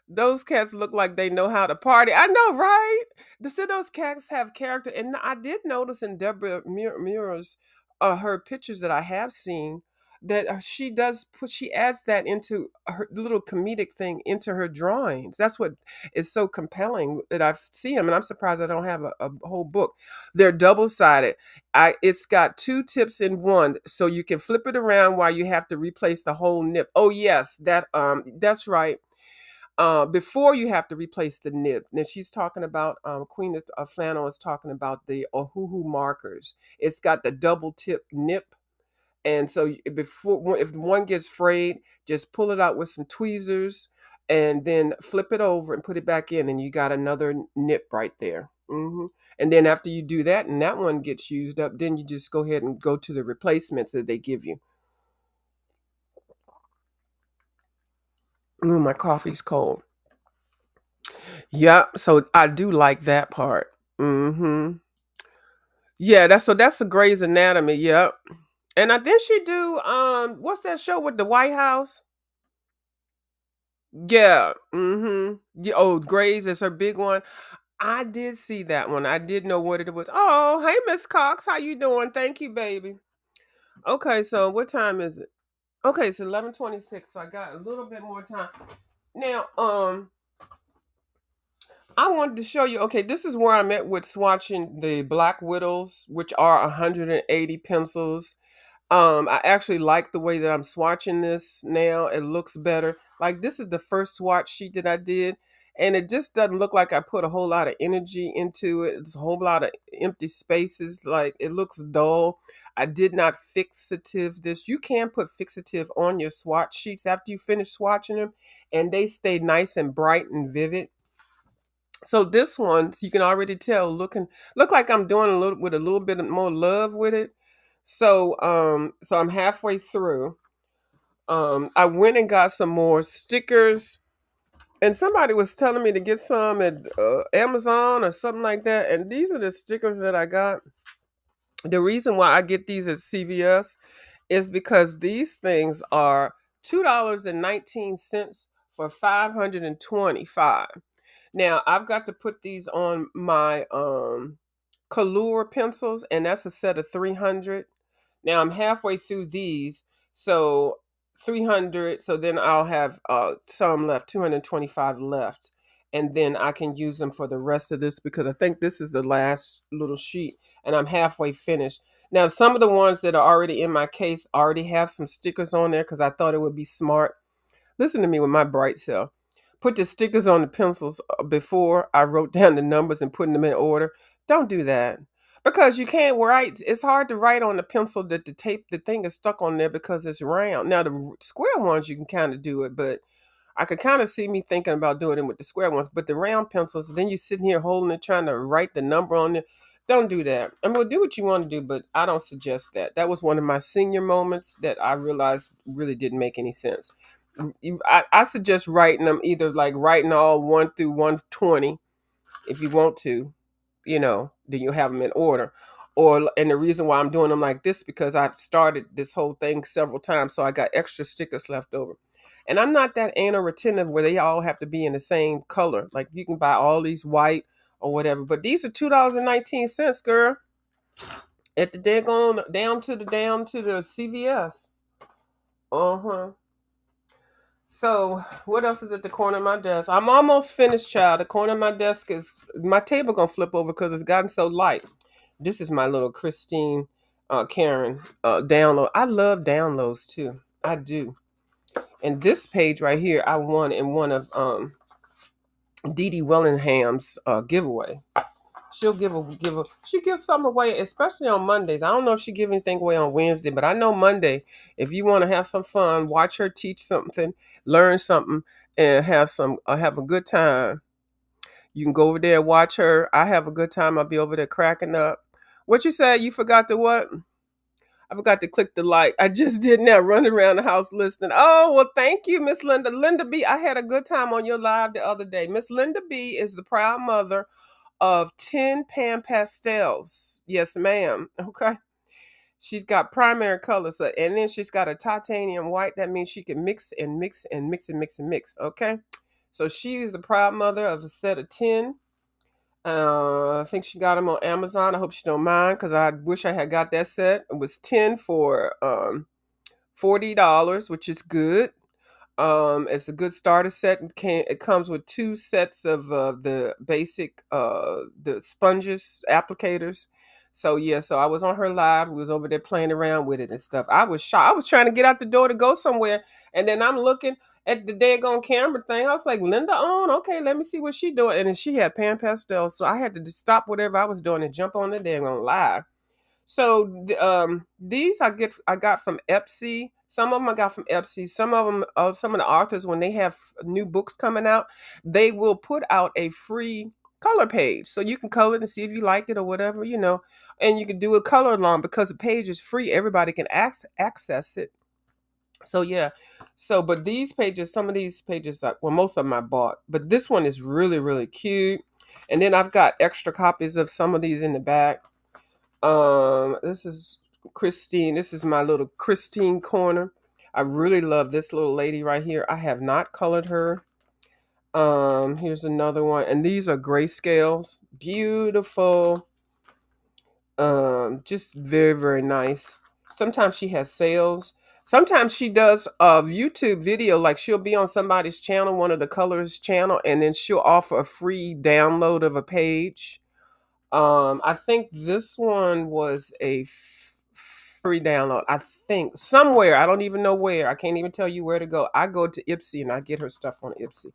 Those cats look like they know how to party. I know, right? See, those cats have character, and I did notice in Deborah Mura's her pictures that I have seen that she does put she adds that into her little comedic thing into her drawings. That's what is so compelling that I see them, and I'm surprised I don't have a whole book. They're double sided. It's got two tips in one, so you can flip it around while you have to replace the whole nib. Oh yes, that's right. Before you have to replace the nib. Now she's talking about Queen of Flannel is talking about the Ohuhu markers. It's got the double tip nib, and so before if one gets frayed, just pull it out with some tweezers, and then flip it over and put it back in, and you got another nib right there. And then after you do that, and that one gets used up, then you just go ahead and go to the replacements that they give you. Ooh, my coffee's cold. Yeah, so I do like that part. Yeah, that's a Grey's Anatomy. Yep. And I think she do what's that show with the White House? Yeah. Yeah, oh, Grey's is her big one. I did see that one. I did know what it was. Oh, hey Miss Cox, how you doing? Thank you, baby. Okay, so what time is it? Okay, it's 11:26. So I got a little bit more time. Now, I wanted to show you. Okay, this is where I'm at with swatching the Black Widows, which are 180 pencils. I actually like the way that I'm swatching this now. It looks better. Like this is the first swatch sheet that I did, and it just doesn't look like I put a whole lot of energy into it. It's a whole lot of empty spaces. Like it looks dull. I did not fixative this. You can put fixative on your swatch sheets after you finish swatching them, and they stay nice and bright and vivid. So this one, you can already tell, look like I'm doing a little with a little bit more love with it. So I'm halfway through. I went and got some more stickers, and somebody was telling me to get some at Amazon or something like that. And these are the stickers that I got. The reason why I get these at CVS is because these things are $2.19 for 525. Now I've got to put these on my Color pencils, and that's a set of 300. Now I'm halfway through these, so 300. So then I'll have some left, 225 left, and then I can use them for the rest of this because I think this is the last little sheet, and I'm halfway finished. Now some of the ones that are already in my case already have some stickers on there because I thought it would be smart. Listen to me with my bright self. Put the stickers on the pencils before I wrote down the numbers and putting them in order. Don't do that. Because you can't write. It's hard to write on the pencil that the thing is stuck on there because it's round. Now, the square ones, you can kind of do it, but I could kind of see me thinking about doing it with the square ones. But the round pencils, then you're sitting here holding it, trying to write the number on it. Don't do that. I mean, do what you want to do, but I don't suggest that. That was one of my senior moments that I realized really didn't make any sense. I suggest writing them either like writing all 1 through 120 if you want to, then you have them in order. And the reason why I'm doing them like this because I've started this whole thing several times, so I got extra stickers left over. And I'm not that anal retentive where they all have to be in the same color. Like you can buy all these white or whatever, but these are $2.19, girl. At the daggone down to the CVS. Uh huh. So, what else is at the corner of my desk? I'm almost finished, child. The corner of my desk is my table gonna flip over because it's gotten so light. This is my little Christine, Karen download. I love downloads too. I do. And this page right here, I won in one of Dee Dee Wellingham's giveaway. She gives something away, especially on Mondays. I don't know if she give anything away on Wednesday, but I know Monday, if you want to have some fun, watch her teach something, learn something, and have a good time. You can go over there and watch her. I have a good time. I'll be over there cracking up. What you said? You forgot to what? I forgot to click the like. I just did now, running around the house listening. Oh, well, thank you, Miss Linda. Linda B, I had a good time on your live the other day. Miss Linda B is the proud mother of 10 pan pastels. Yes, ma'am. Okay. She's got primary colors, so, and then she's got a titanium white. That means she can mix and mix and mix and mix and mix. Okay, so she is the proud mother of a set of 10. I think she got them on Amazon. I hope she don't mind because I wish I had got that set. It was 10 for $40, which is good. It's a good starter set. It comes with 2 sets of the basic the sponges applicators. So yeah, so I was on her live. We was over there playing around with it and stuff. I was shocked. I was trying to get out the door to go somewhere, and then I'm looking at the daggone camera thing. I was like, Linda on? Okay, let me see what she doing. And then she had pan pastels, so I had to just stop whatever I was doing and jump on the daggone live. So these I got from Etsy. Some of them I got from Etsy. Some of them, some of the authors, when they have new books coming out, they will put out a free color page, so you can color it and see if you like it or whatever, and you can do a color along because the page is free. Everybody can access it. So yeah, so but these pages, some of these pages, well, most of them I bought, but this one is really really cute. And then I've got extra copies of some of these in the back. This is Christine. This is my little Christine corner. I really love this little lady right here. I have not colored her. Here's another one, and these are grayscales. Beautiful. Just very, very nice. Sometimes she has sales. Sometimes she does a YouTube video, like she'll be on somebody's channel, one of the colors channel, and then she'll offer a free download of a page. I think this one was a free download. I think somewhere. I don't even know where. I can't even tell you where to go. I go to Ipsy and I get her stuff on Ipsy.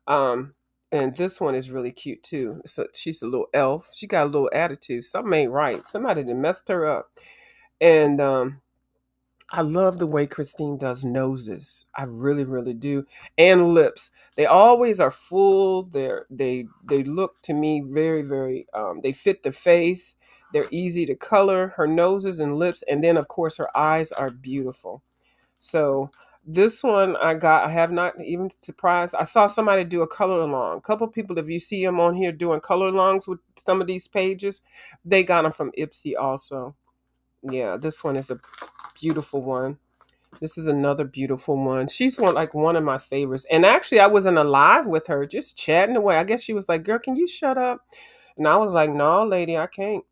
Um, and this one is really cute too. So she's a little elf. She got a little attitude. Something ain't right. Somebody done messed her up. And I love the way Christine does noses. I really, really do. And lips. They always are full. They look to me very, very they fit the face. They're easy to color. Her noses and lips, and then of course her eyes are beautiful. So this one I have not even surprised. I saw somebody do a color along. A couple people, if you see them on here doing color alongs with some of these pages, they got them from Ipsy also. Yeah, this one is a beautiful one. This is another beautiful one. She's one of my favorites. And actually, I was in a live with her, just chatting away. I guess she was like, "Girl, can you shut up?" And I was like, "No, lady, I can't."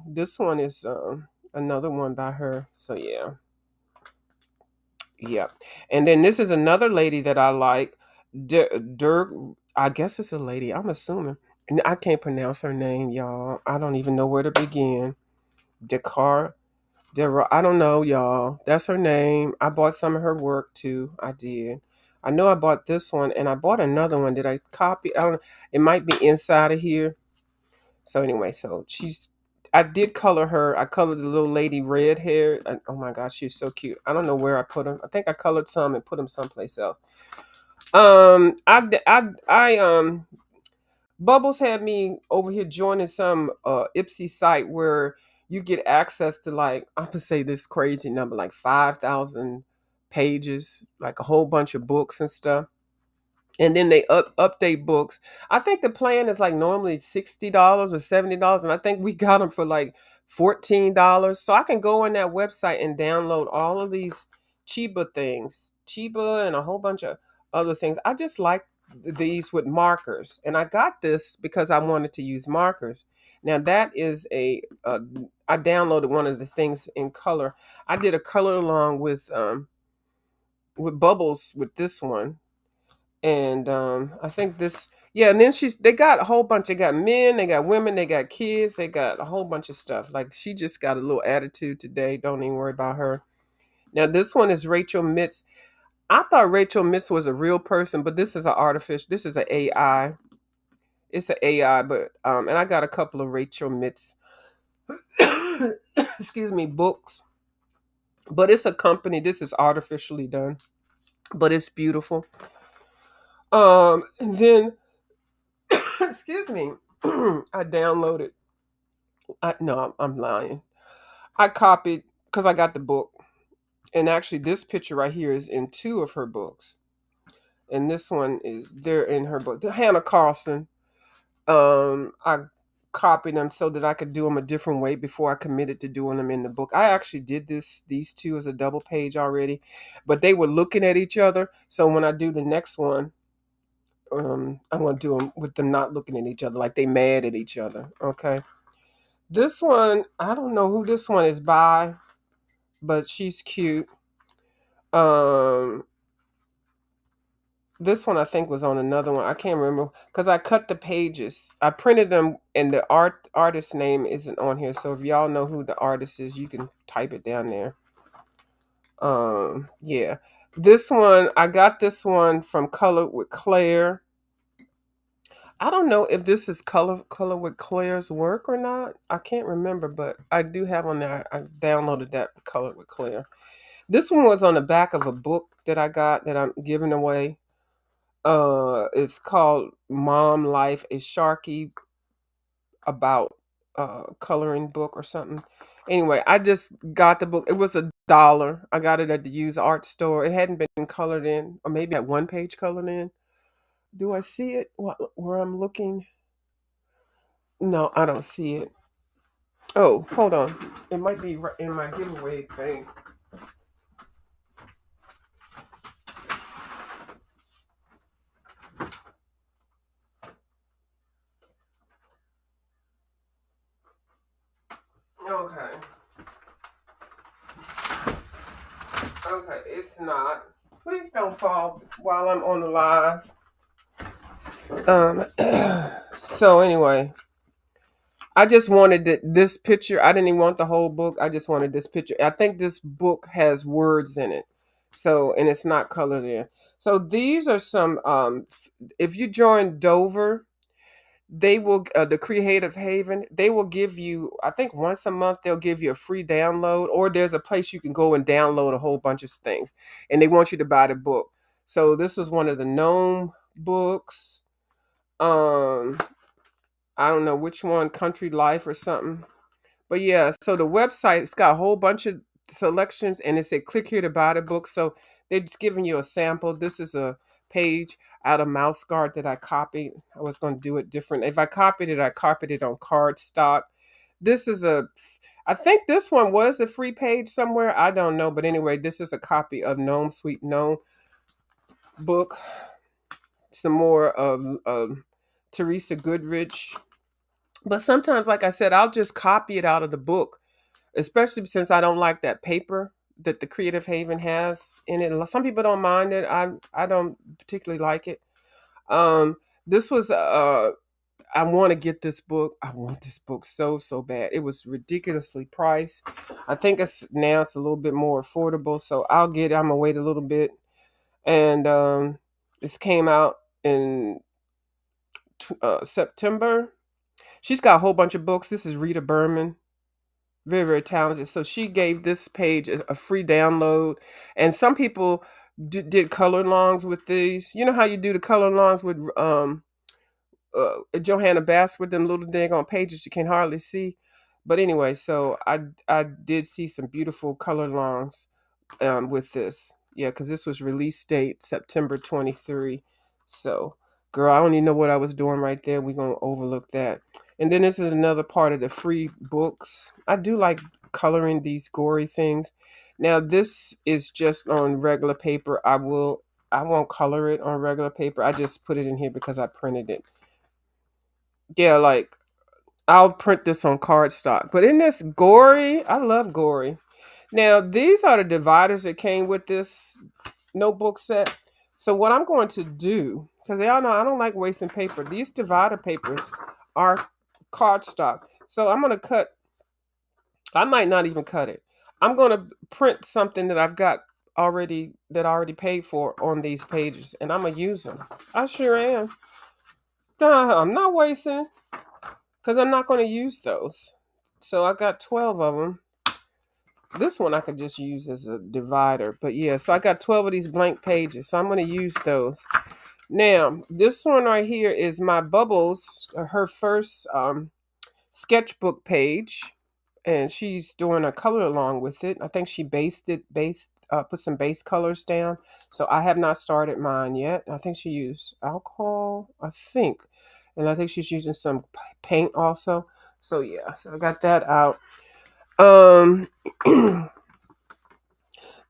This one is another one by her. So yeah, yeah. And then this is another lady that I like. Dirk. I guess it's a lady. I'm assuming. And I can't pronounce her name, y'all. I don't even know where to begin. Dakar. I don't know, y'all. That's her name. I bought some of her work too. I did. I know I bought this one, and I bought another one. Did I copy? I don't know. It might be inside of here. So anyway, so I did color her. I colored the little lady red hair. Oh my gosh, she's so cute. I don't know where I put them. I think I colored some and put them someplace else. Bubbles had me over here joining some Ipsy site where you get access to, like, I'm gonna say this crazy number, like 5,000 pages, like a whole bunch of books and stuff. And then they update books. I think the plan is like normally $60 or $70, and I think we got them for like $14. So I can go on that website and download all of these Chiba things, Chiba, and a whole bunch of other things. I just like these with markers, and I got this because I wanted to use markers. Now that is I downloaded one of the things in color. I did a color along with Bubbles with this one, and I think this, yeah. And then they got a whole bunch. They got men, they got women, they got kids, they got a whole bunch of stuff. Like, she just got a little attitude today. Don't even worry about her. Now this one is Rachel Mitz. I thought Rachel Mitz was a real person, but this is an artificial. This is an AI. It's an AI, but and I got a couple of Rachel Mitz excuse me, books, but it's a company. This is artificially done, but it's beautiful. And then excuse me, I downloaded. No, I'm lying. I copied because I got the book, and actually, this picture right here is in 2 of her books, and this one is there in her book. Hannah Carlson. I copied them so that I could do them a different way before I committed to doing them in the book. I actually did these two as a double page already, but they were looking at each other. So when I do the next one, I'm gonna do them with them not looking at each other, like they mad at each other. Okay. This one, I don't know who this one is by, but she's cute. Um, this one I think was on another one. I can't remember because I cut the pages. I printed them, and the artist name isn't on here. So if y'all know who the artist is, you can type it down there. Yeah, this one I got this one from Color with Claire. I don't know if this is color with Claire's work or not. I can't remember, but I do have on there. I downloaded that Color with Claire. This one was on the back of a book that I got that I'm giving away. It's called Mom Life, a Sharky about coloring book or something. Anyway, I just got the book. It was $1. I got it at the used art store. It hadn't been colored in, or maybe at one page colored in. Do I see it where I'm looking? No, I don't see it. Oh, hold on. It might be in my giveaway thing. Okay. Okay, it's not. Please don't fall while I'm on the live. So anyway, I just wanted this picture. I didn't even want the whole book. I just wanted this picture. I think this book has words in it. So, and it's not colored in. So these are some if you join Dover, they will the Creative Haven, they will give you, I think once a month they'll give you a free download, or there's a place you can go and download a whole bunch of things, and they want you to buy the book. So this was one of the gnome books. um I don't know which one, Country Life or something. But yeah, so the website, it's got a whole bunch of selections, and it said click here to buy the book. So they're just giving you a sample. This is a page out of Mouse Guard that I copied. I was going to do it different. If I copied it on cardstock. This is I think this one was a free page somewhere. I don't know. But anyway, this is a copy of Gnome Sweet Gnome book. Some more of Teresa Goodrich. But sometimes, like I said, I'll just copy it out of the book, especially since I don't like that paper that the Creative Haven has in it. Some people don't mind it. I don't particularly like it. This was I want to get this book. I want this book so bad. It was ridiculously priced. I think it's a little bit more affordable, so I'll get it. I'm gonna wait a little bit. And this came out in September. She's got a whole bunch of books. This is Rita Berman, very talented. So she gave this page a free download, and some people did color alongs with these. You know how you do the color alongs with Johanna Bass with them little daggone pages you can hardly see. But anyway, so I did see some beautiful color alongs with this. Yeah, because this was release date September 23. So, girl, I don't even know what I was doing right there. We're gonna overlook that. And then this is another part of the free books. I do like coloring these gory things. Now this is just on regular paper. I won't color it on regular paper. I just put it in here because I printed it. Yeah, like I'll print this on cardstock. But in this gory, I love gory. Now these are the dividers that came with this notebook set. So what I'm going to do, because y'all know I don't like wasting paper. These divider papers are cardstock. So I'm going to cut, I might not even cut it. I'm going to print something that I've got already, that I already paid for on these pages. And I'm going to use them. I sure am. I'm not wasting, because I'm not going to use those. So I got 12 of them. This one I could just use as a divider. But yeah, so I got 12 of these blank pages. So I'm going to use those. Now, this one right here is my Bubbles, her first sketchbook page. And she's doing a color along with it. I think she put some base colors down. So I have not started mine yet. I think she used alcohol, I think. and I think she's using some paint also. So yeah, so I got that out. Um,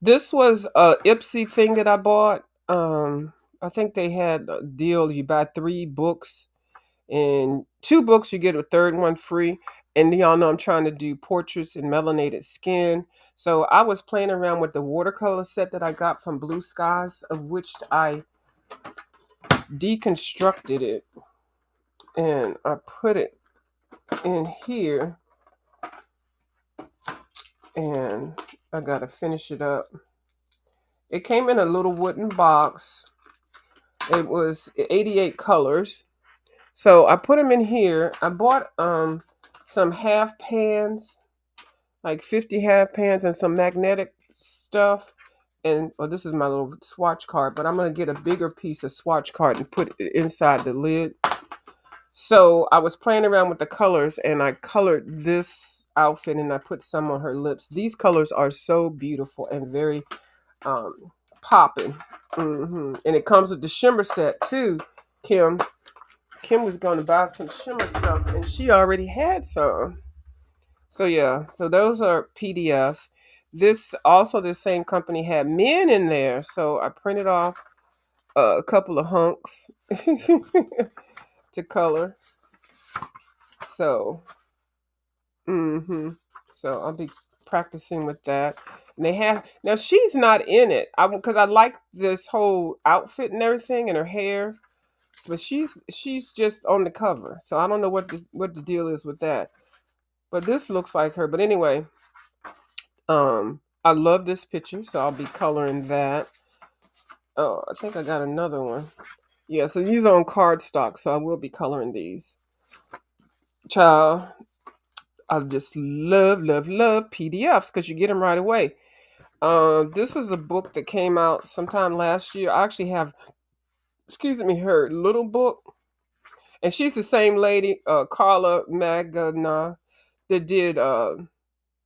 this was a Ipsy thing that I bought. I think they had a deal. You buy 3 books, and 2 books you get a third one free. And y'all know I'm trying to do portraits in melanated skin. So I was playing around with the watercolor set that I got from Blue Skies, of which I deconstructed it and I put it in here, and I gotta finish it up. It came in a little wooden box. It was 88 colors. So I put them in here. I bought some half pans, like 50 half pans, and some magnetic stuff. And this is my little swatch card, but I'm gonna get a bigger piece of swatch card and put it inside the lid. So I was playing around with the colors, and I colored this outfit, and I put some on her lips. These colors are so beautiful and very um, popping. And it comes with the shimmer set too. Kim Kim was going to buy some shimmer stuff, and she already had some. So yeah, so those are PDFs. This also, the same company had men in there, so I printed off a couple of hunks to color. So, hmm so I'll be practicing with that. And they have now. She's not in it. Because I like this whole outfit and everything, and her hair. But she's just on the cover, so I don't know what the deal is with that. But this looks like her. But anyway, I love this picture, so I'll be coloring that. Oh, I think I got another one. Yeah, so these are on cardstock, so I will be coloring these. Child, I just love, love, love PDFs because you get them right away. This is a book that came out sometime last year. I actually have, excuse me, her little book, and she's the same lady, Carla Magana, that did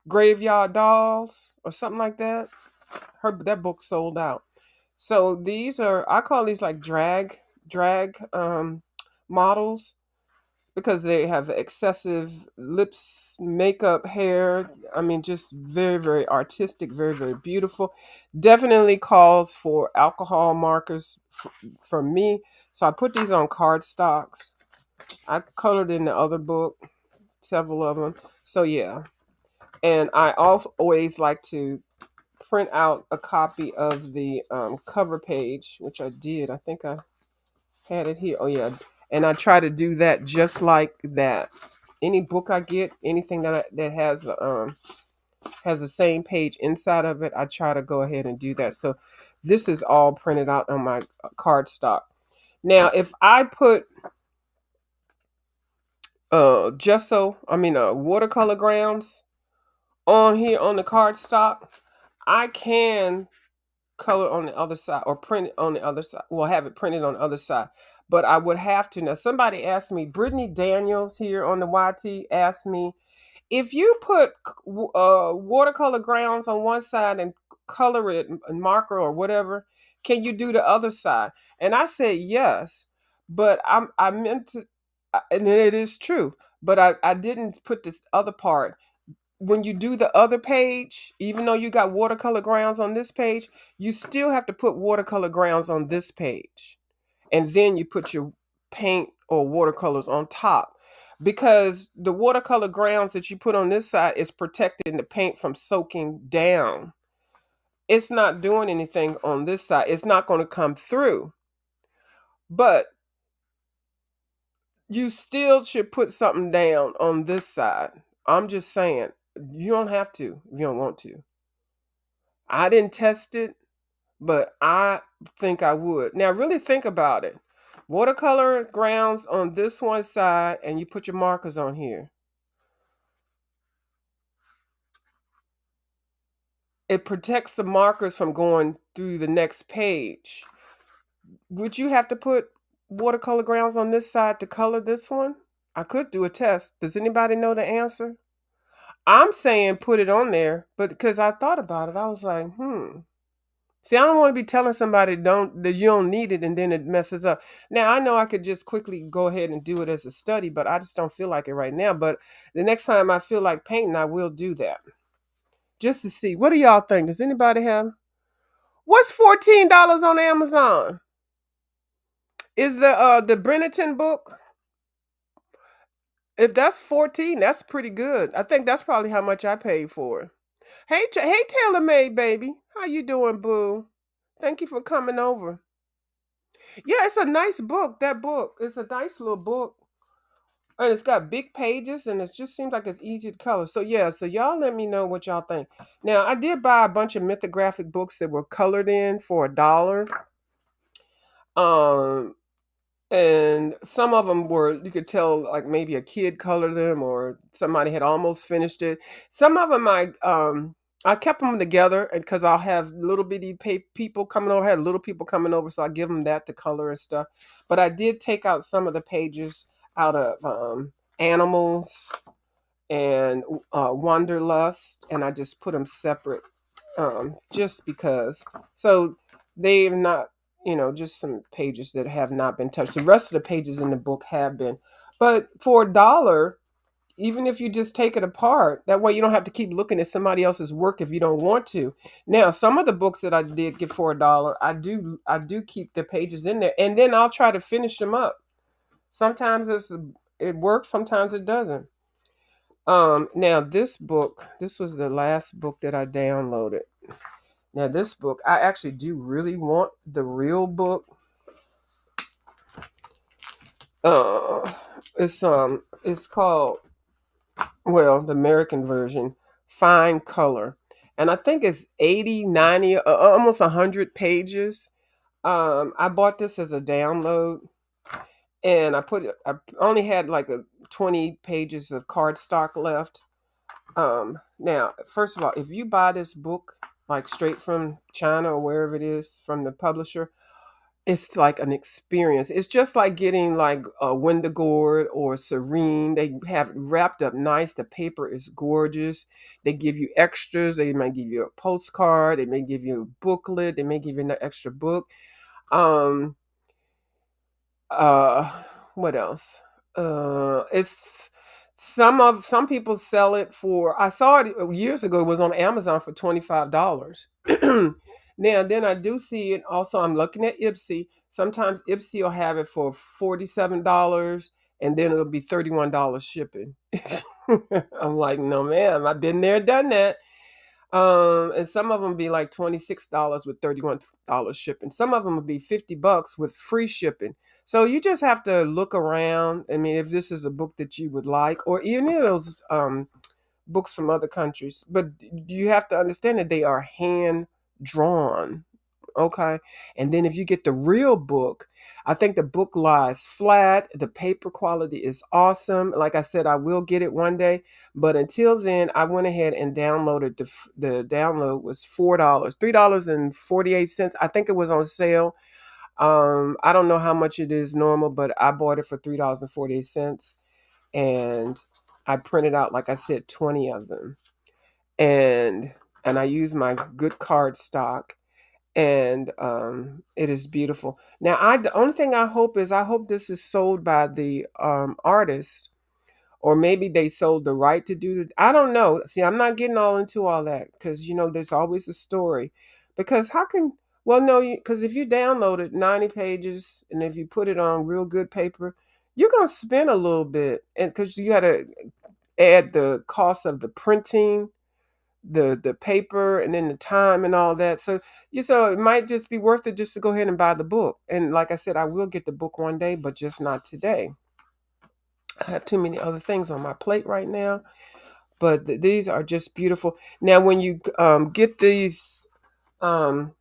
Graveyard Dolls or something like that. That book sold out. So these are, I call these like drag models, because they have excessive lips, makeup, hair. I mean, just very, very artistic, very, very beautiful. Definitely calls for alcohol markers for me. So I put these on cardstocks. I colored in the other book, several of them. So yeah. And I also always like to print out a copy of the cover page, which I did. I think I had it here. Oh yeah, and I try to do that just like that. Any book I get, anything that has the same page inside of it, I try to go ahead and do that. So this is all printed out on my cardstock. Now, if I put watercolor grounds on here on the cardstock, I can color on the other side or print it on the other side. Well, have it printed on the other side. But I would have to. Now, somebody asked me, Brittany Daniels here on the YT asked me, if you put watercolor grounds on one side and color it in marker or whatever, can you do the other side? And I said yes, but I meant to, and it is true, but I didn't put this other part. When you do the other page, even though you got watercolor grounds on this page, you still have to put watercolor grounds on this page. And then you put your paint or watercolors on top. Because the watercolor grounds that you put on this side is protecting the paint from soaking down. It's not doing anything on this side. It's not going to come through. But you still should put something down on this side. I'm just saying, you don't have to if you don't want to. I didn't test it, but I think I would. Now, really think about it. Watercolor grounds on this one side, and you put your markers on here. It protects the markers from going through the next page. Would you have to put watercolor grounds on this side to color this one? I could do a test. Does anybody know the answer? I'm saying put it on there, but because I thought about it, I was like, See, I don't want to be telling somebody don't that you don't need it and then it messes up. Now I know I could just quickly go ahead and do it as a study, but I just don't feel like it right now. But the next time I feel like painting, I will do that. Just to see. What do y'all think? Does anybody have what's $14 on Amazon? Is the Brennerton book? If that's 14, that's pretty good. I think that's probably how much I paid for it. Hey, hey, Taylor Made baby, how you doing, boo? Thank you for coming over. Yeah, it's a nice book. That book, it's a nice little book, and it's got big pages, and it just seems like it's easy to color. So yeah, so y'all let me know what y'all think. Now, I did buy a bunch of mythographic books that were colored in for $1. Um, and some of them were you could tell like maybe a kid colored them or somebody had almost finished it. Some of them I kept them together because I'll have little bitty people coming over. I had little people coming over, so I give them that to color and stuff. But I did take out some of the pages out of animals and wanderlust, and I just put them separate, just because. So they've not, just some pages that have not been touched. The rest of the pages in the book have been, but for $1, even if you just take it apart, that way you don't have to keep looking at somebody else's work if you don't want to. Now, some of the books that I did get for $1, I do keep the pages in there, and then I'll try to finish them up. Sometimes it works, sometimes it doesn't. Now this was the last book that I downloaded. Now this book, I actually do really want the real book. Uh, it's called, well, the American version, Fine Color, and I think it's 80, 90, almost 100 pages. I bought this as a download, and I only had like 20 pages of cardstock left. Now, first of all, if you buy this book like straight from China or wherever it is from the publisher, it's like an experience. It's just like getting like a Wendigord or Serene. They have it wrapped up nice. The paper is gorgeous. They give you extras. They might give you a postcard. They may give you a booklet. They may give you an extra book. Um, uh, what else? It's some people sell it for. I saw it years ago. It was on Amazon for $25. Now, then I do see it. Also, I'm looking at Ipsy. Sometimes Ipsy will have it for $47, and then it'll be $31 shipping. I'm like, no, ma'am. I've been there, done that. And some of them be like $26 with $31 shipping. Some of them will be $50 with free shipping. So you just have to look around. I mean, if this is a book that you would like, or any of those books from other countries, but you have to understand that they are hand drawn. Okay. And then if you get the real book, I think the book lies flat. The paper quality is awesome. Like I said, I will get it one day. But until then, I went ahead and downloaded the download was $4, $3.48. I think it was on sale. I don't know how much it is normal, but I bought it for $3.48. And I printed out, like I said, 20 of them. And I used my good card stock, and it is beautiful. Now, the only thing I hope is I hope this is sold by the artist, or maybe they sold the right to do it. I don't know. See, I'm not getting all into all that because there's always a story. Because how can well no, because if you downloaded 90 pages and if you put it on real good paper, you're gonna spend a little bit, and because you got to add the cost of the printing, the paper, and then the time and all that. So it might just be worth it just to go ahead and buy the book. And like I said, I will get the book one day, but just not today. I have too many other things on my plate right now. But these are just beautiful. Now, when you get these, um,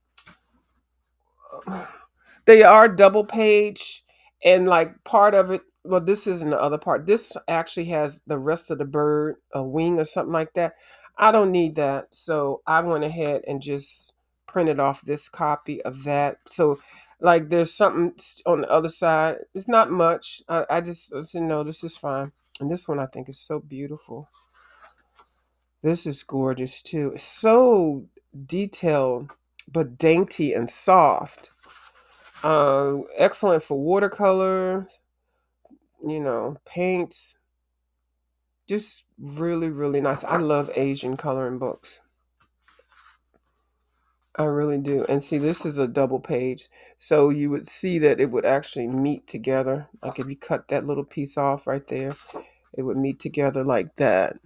they are double page, and like part of it. Well, this isn't the other part. This actually has the rest of the bird, a wing or something like that. I don't need that, so I went ahead and just printed off this copy of that. So, like, there's something on the other side. It's not much. I just said no. This is fine. And this one I think is so beautiful. This is gorgeous too. It's so detailed but dainty and soft. Excellent for watercolor, paints. Just really, really nice. I love Asian coloring books. I really do. And see, this is a double page. So you would see that it would actually meet together. Like if you cut that little piece off right there, it would meet together like that.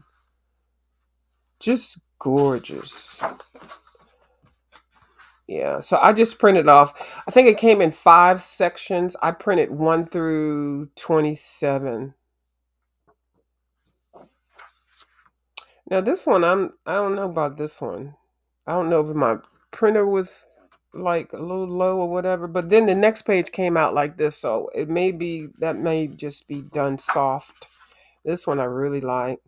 Just gorgeous. Yeah. So I just printed off. I think it came in 5 sections. I printed 1 through 27. Now this one, I don't know about this one. I don't know if my printer was like a little low or whatever. But then the next page came out like this, so it may be that may just be done soft. This one I really like.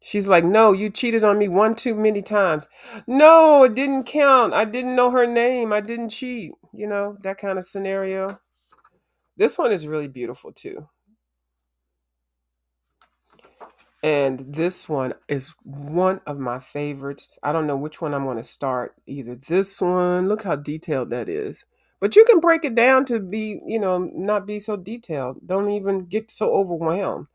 She's like, no, you cheated on me one too many times. No, it didn't count. I didn't know her name. I didn't cheat. That kind of scenario. This one is really beautiful too. And this one is one of my favorites. I don't know which one I'm going to start. Either this one, look how detailed that is. But you can break it down to be, not be so detailed. Don't even get so overwhelmed.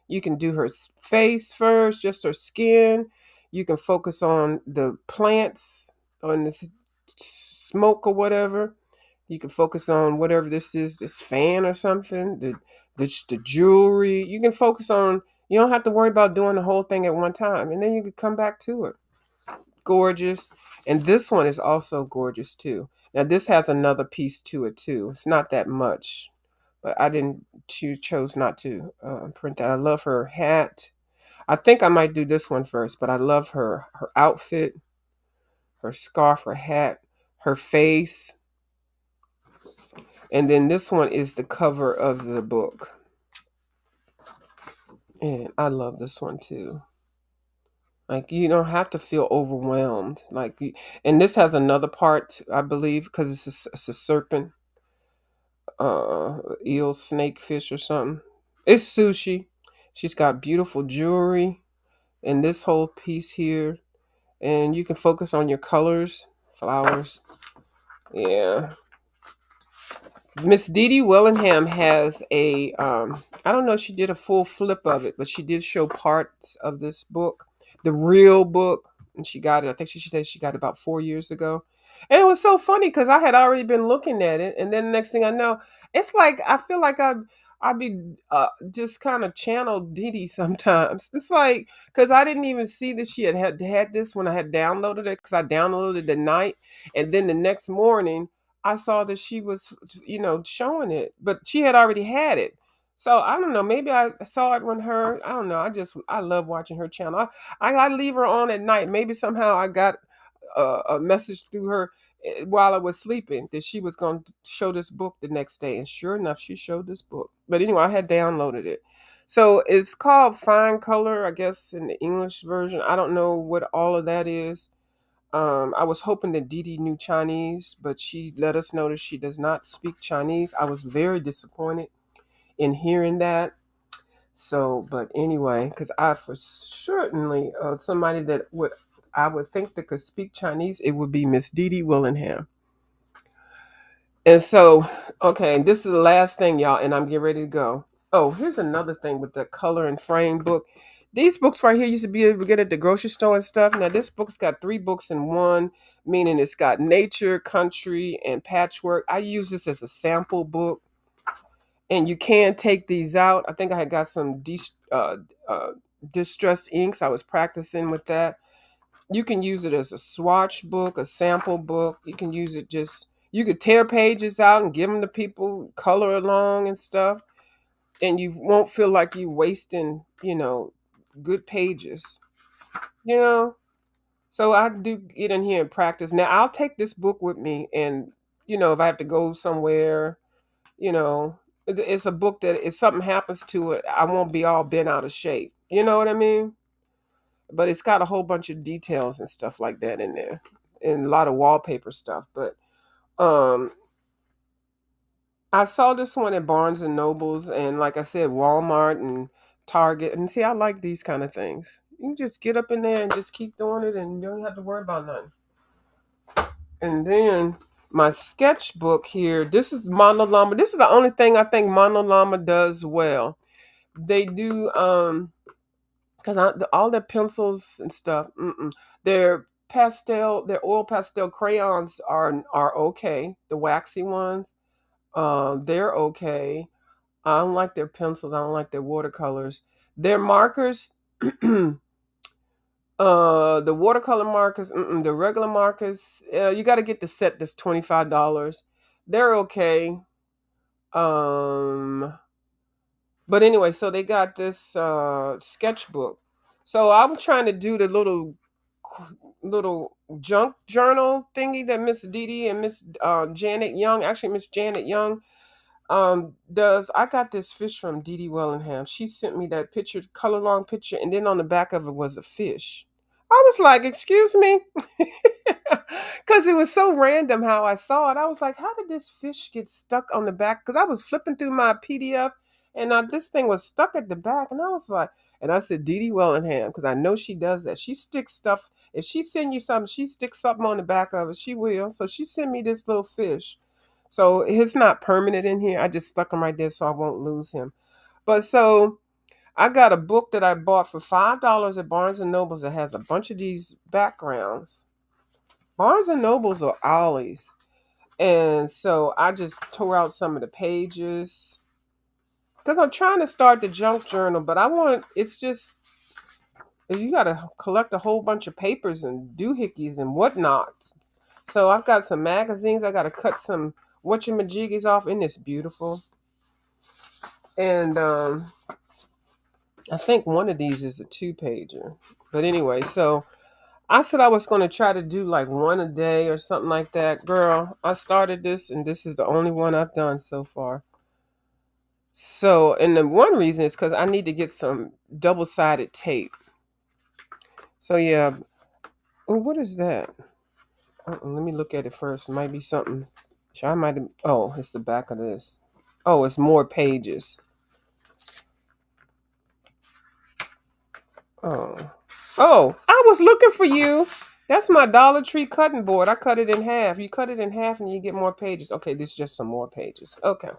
You can do her face first, just her skin. You can focus on the plants, on the smoke or whatever. You can focus on whatever this is, this fan or something, the jewelry. You can focus on, you don't have to worry about doing the whole thing at one time. And then you can come back to it. Gorgeous. And this one is also gorgeous too. Now this has another piece to it too. It's not that much, but I didn't chose not to print that. I love her hat. I think I might do this one first, but I love her outfit, her scarf, her hat, her face. And then this one is the cover of the book. And I love this one too. Like you don't have to feel overwhelmed. And this has another part, I believe, because it's a serpent, eel, snake, fish, or something. It's sushi. She's got beautiful jewelry, and this whole piece here. And you can focus on your colors, flowers. Yeah. Miss Dee Dee Willingham has I don't know if she did a full flip of it, but she did show parts of this book, the real book. And she got it, I think she said she got it about 4 years ago. And it was so funny because I had already been looking at it. And then the next thing I know, it's like, I feel like I'd be just kind of channeled Dee Dee sometimes. It's like, because I didn't even see that she had this when I had downloaded it, because I downloaded it at night. And then the next morning, I saw that she was, showing it, but she had already had it. So I don't know. Maybe I saw it when her. I don't know. I love watching her channel. I leave her on at night. Maybe somehow I got a message through her while I was sleeping that she was going to show this book the next day, and sure enough, she showed this book. But anyway, I had downloaded it. So it's called Fine Color, I guess, in the English version. I don't know what all of that is. I was hoping that Dee Dee knew Chinese, but she let us know that she does not speak Chinese. I was very disappointed in hearing that. So, but anyway, because I for certainly somebody that I would think that could speak Chinese, it would be Miss Dee Dee Willingham. And so, okay, this is the last thing, y'all, and I'm getting ready to go. Oh, here's another thing with the color and frame book. These books right here used to be able to get at the grocery store and stuff. Now this book's got 3 books in one, meaning it's got nature, country, and patchwork. I use this as a sample book, and you can take these out. I think I had got some distressed inks. I was practicing with that. You can use it as a swatch book, a sample book. You can use it you could tear pages out and give them to people, color along and stuff. And you won't feel like you're wasting, good pages, you know? So I do get in here and practice. Now I'll take this book with me, and, if I have to go somewhere, you know, it's a book that if something happens to it, I won't be all bent out of shape. You know what I mean? But it's got a whole bunch of details and stuff like that in there, and a lot of wallpaper stuff. But um, I saw this one at Barnes and Nobles, and like I said, Walmart and Target. And see, I like these kind of things. You can just get up in there and just keep doing it, and you don't have to worry about nothing. And then my sketchbook here. This is Monolama. This is the only thing I think Monolama does well. They do because all their pencils and stuff, their their oil pastel crayons are okay. The waxy ones, they're okay. I don't like their pencils. I don't like their watercolors. Their markers, the watercolor markers, the regular markers, you got to get the set that's $25. They're okay. Um, but anyway, so they got this sketchbook. So I'm trying to do the little junk journal thingy that Miss Dee and Miss Janet Young, actually Miss Janet Young, does. I got this fish from Dee Dee Wellingham. She sent me that picture, color long picture, and then on the back of it was a fish. I was like, excuse me? Because it was so random how I saw it. I was like, how did this fish get stuck on the back? Because I was flipping through my PDF and this thing was stuck at the back. And I was like, and I said, Dee Dee Wellingham, because I know she does that. She sticks stuff. If she send you something, she sticks something on the back of it. She will. So she sent me this little fish. So it's not permanent in here. I just stuck him right there so I won't lose him. But so I got a book that I bought for $5 at Barnes and Nobles that has a bunch of these backgrounds. Barnes and Nobles or Ollie's. And so I just tore out some of the pages because I'm trying to start the junk journal, but it's just, you got to collect a whole bunch of papers and doohickeys and whatnot. So I've got some magazines. I got to cut some whatchamajiggies off, and it's beautiful. And I think one of these is a 2-pager. But anyway, so I said I was going to try to do like one a day or something like that. Girl, I started this and this is the only one I've done so far. So, and the one reason is because I need to get some double-sided tape. So, yeah. Oh, what is that? Let me look at it first. It might be something. I might have. Oh, it's the back of this. Oh, it's more pages. Oh. Oh, I was looking for you. That's my Dollar Tree cutting board. I cut it in half. You cut it in half and you get more pages. Okay, this is just some more pages. Okay.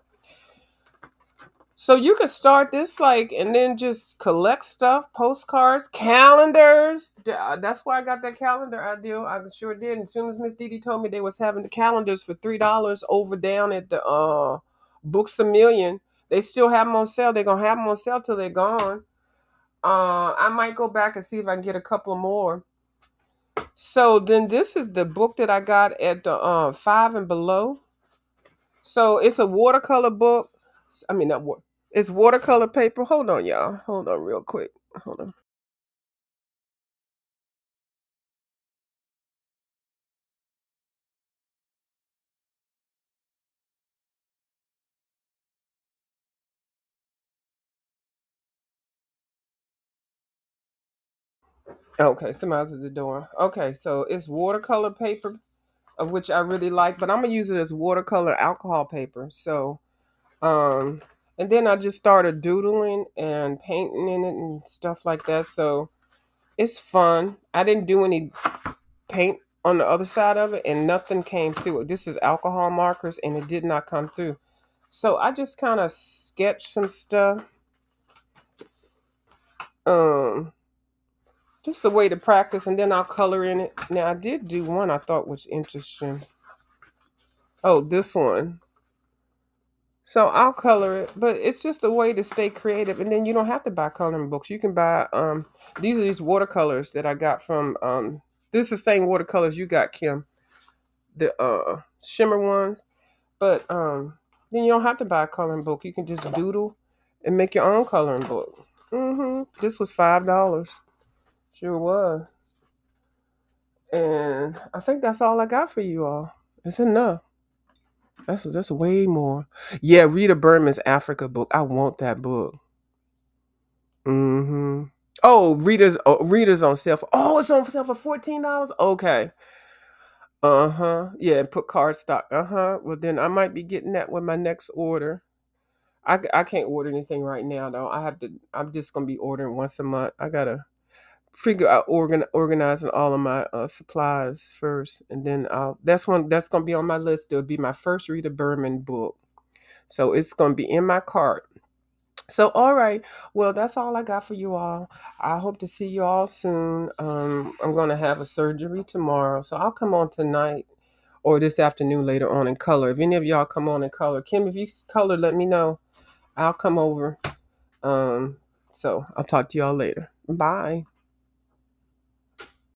So you could start this and then just collect stuff, postcards, calendars. That's why I got that calendar idea. I sure did. And as soon as Miss Dee Dee told me they was having the calendars for $3 over down at the Books a Million, they still have them on sale. They're gonna have them on sale till they're gone. I might go back and see if I can get a couple more. So then this is the book that I got at the Five and Below. So it's a watercolor book. I mean, not what. It's watercolor paper. Hold on, y'all. Hold on, real quick. Hold on. Okay, somebody's at the door. Okay, so it's watercolor paper, of which I really like, but I'm gonna use it as watercolor alcohol paper. So, um, and then I just started doodling and painting in it and stuff like that. So it's fun. I didn't do any paint on the other side of it, and nothing came through it. This is alcohol markers, and it did not come through. So I just kind of sketched some stuff. Um, just a way to practice, and then I'll color in it. Now I did do one I thought was interesting. Oh, this one. So I'll color it, but it's just a way to stay creative, and then you don't have to buy coloring books. You can buy these are these watercolors that I got from this is the same watercolors you got, Kim, the shimmer ones. But then you don't have to buy a coloring book. You can just doodle and make your own coloring book. This was $5. Sure was. And I think that's all I got for you all. It's enough. That's way more. Yeah, Rita Berman's Africa book. I want that book. Oh, Rita's on sale for, oh, it's on sale for $14. Okay. Yeah, put cardstock. Well, then I might be getting that with my next order. I can't order anything right now though. I'm just gonna be ordering once a month. I gotta figure out organizing all of my supplies first, and then that's gonna be on my list. It'll be my first Rita Berman book, so it's gonna be in my cart. So, all right. Well, that's all I got for you all. I hope to see you all soon. I'm going to have a surgery tomorrow. So, I'll come on tonight or this afternoon later on in color. If any of y'all come on in color, Kim, if you color, let me know. I'll come over. Um, so, I'll talk to y'all later. Bye.